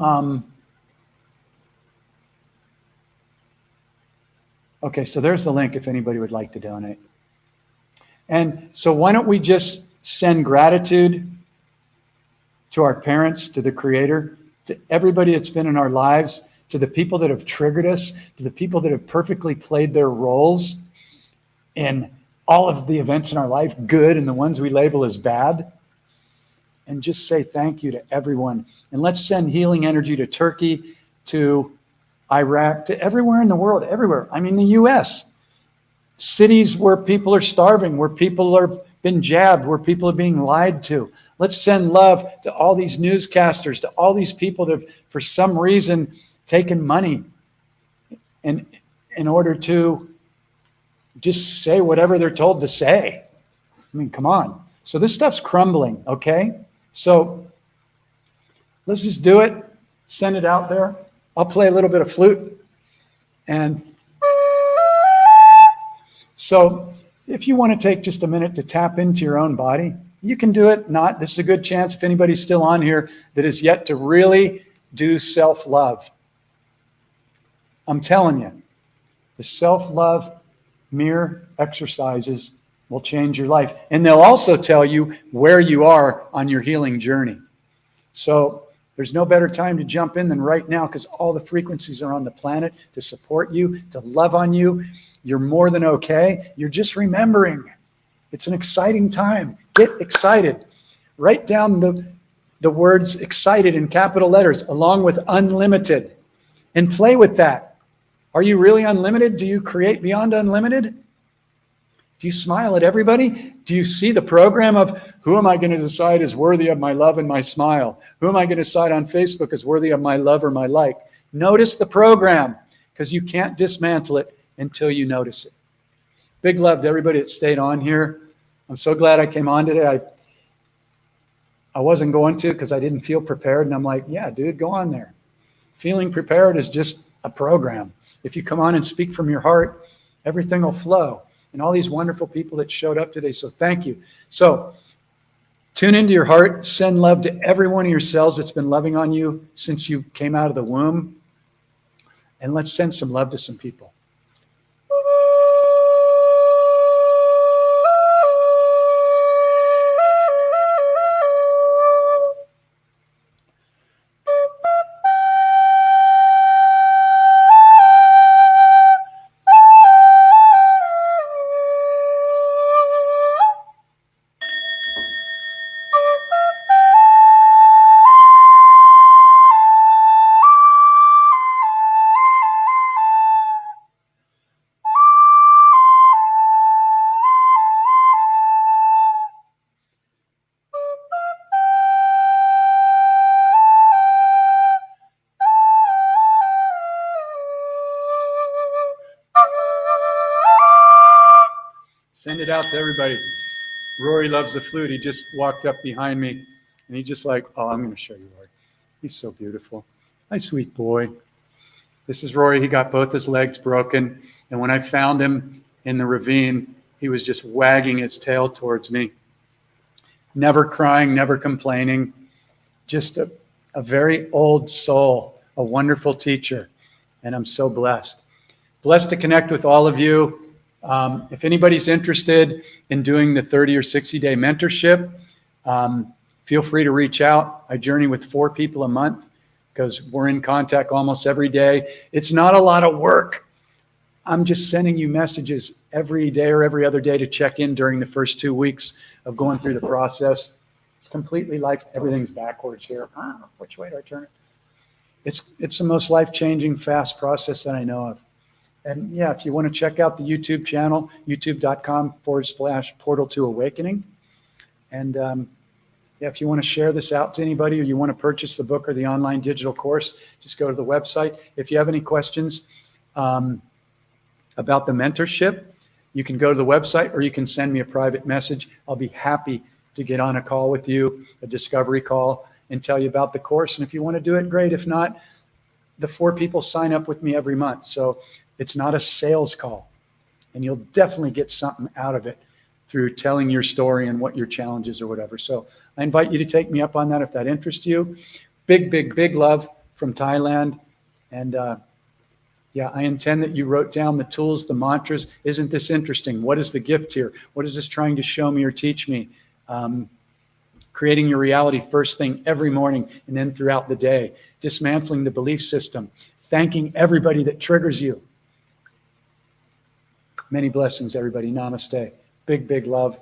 okay, so there's the link if anybody would like to donate. And so why don't we just send gratitude to our parents, to the Creator, to everybody that's been in our lives, to the people that have triggered us, to the people that have perfectly played their roles in all of the events in our life, good, and the ones we label as bad, and just say thank you to everyone. And let's send healing energy to Turkey, to Iraq, to everywhere in the world, everywhere. I mean, the US, cities where people are starving, where people are been jabbed, where people are being lied to. Let's send love to all these newscasters, to all these people that have, for some reason, taken money in order to just say whatever they're told to say. I mean, come on. So this stuff's crumbling, okay? So let's just do it. Send it out there. I'll play a little bit of flute. And so if you want to take just a minute to tap into your own body, you can do it. Not, this is a good chance if anybody's still on here that is yet to really do self-love. I'm telling you, the self-love mirror exercises will change your life. And they'll also tell you where you are on your healing journey. So there's no better time to jump in than right now, because all the frequencies are on the planet to support you, to love on you. You're more than okay. You're just remembering. It's an exciting time. Get excited. Write down the words excited in capital letters along with unlimited and play with that. Are you really unlimited? Do you create beyond unlimited? Do you smile at everybody? Do you see the program of who am I going to decide is worthy of my love and my smile? Who am I going to decide on Facebook is worthy of my love or my like? Notice the program, because you can't dismantle it until you notice it. Big love to everybody that stayed on here. I'm so glad I came on today. I wasn't going to, because I didn't feel prepared. And I'm like, yeah, dude, go on there. Feeling prepared is just a program. If you come on and speak from your heart, everything will flow. And all these wonderful people that showed up today. So thank you. So tune into your heart. Send love to every one of your cells that's been loving on you since you came out of the womb. And let's send some love to some people. Send it out to everybody. Rory loves the flute. He just walked up behind me, and he just like, oh, I'm going to show you Rory. He's so beautiful. My sweet boy. This is Rory. He got both his legs broken, and when I found him in the ravine, he was just wagging his tail towards me. Never crying, never complaining. Just a very old soul, a wonderful teacher, and I'm so blessed. Blessed to connect with all of you. If anybody's interested in doing the 30 or 60-day mentorship, feel free to reach out. I journey with 4 people a month because we're in contact almost every day. It's not a lot of work. I'm just sending you messages every day or every other day to check in during the first 2 weeks of going through the process. It's completely everything's backwards here. Which way do I turn it? It's the most life-changing, fast process that I know of. And yeah, if you want to check out the YouTube channel, youtube.com/portal to awakening. And yeah, if you want to share this out to anybody, or you want to purchase the book or the online digital course, just go to the website. If you have any questions about the mentorship, you can go to the website, or you can send me a private message. I'll be happy to get on a call with you, a discovery call, and tell you about the course. And if you want to do it, great. If not, the 4 people sign up with me every month. So it's not a sales call, and you'll definitely get something out of it through telling your story and what your challenges or whatever. So I invite you to take me up on that if that interests you. Big, big, big love from Thailand. And yeah, I intend that you wrote down the tools, the mantras. Isn't this interesting? What is the gift here? What is this trying to show me or teach me? Creating your reality first thing every morning and then throughout the day. Dismantling the belief system. Thanking everybody that triggers you. Many blessings, everybody. Namaste. Big, big love.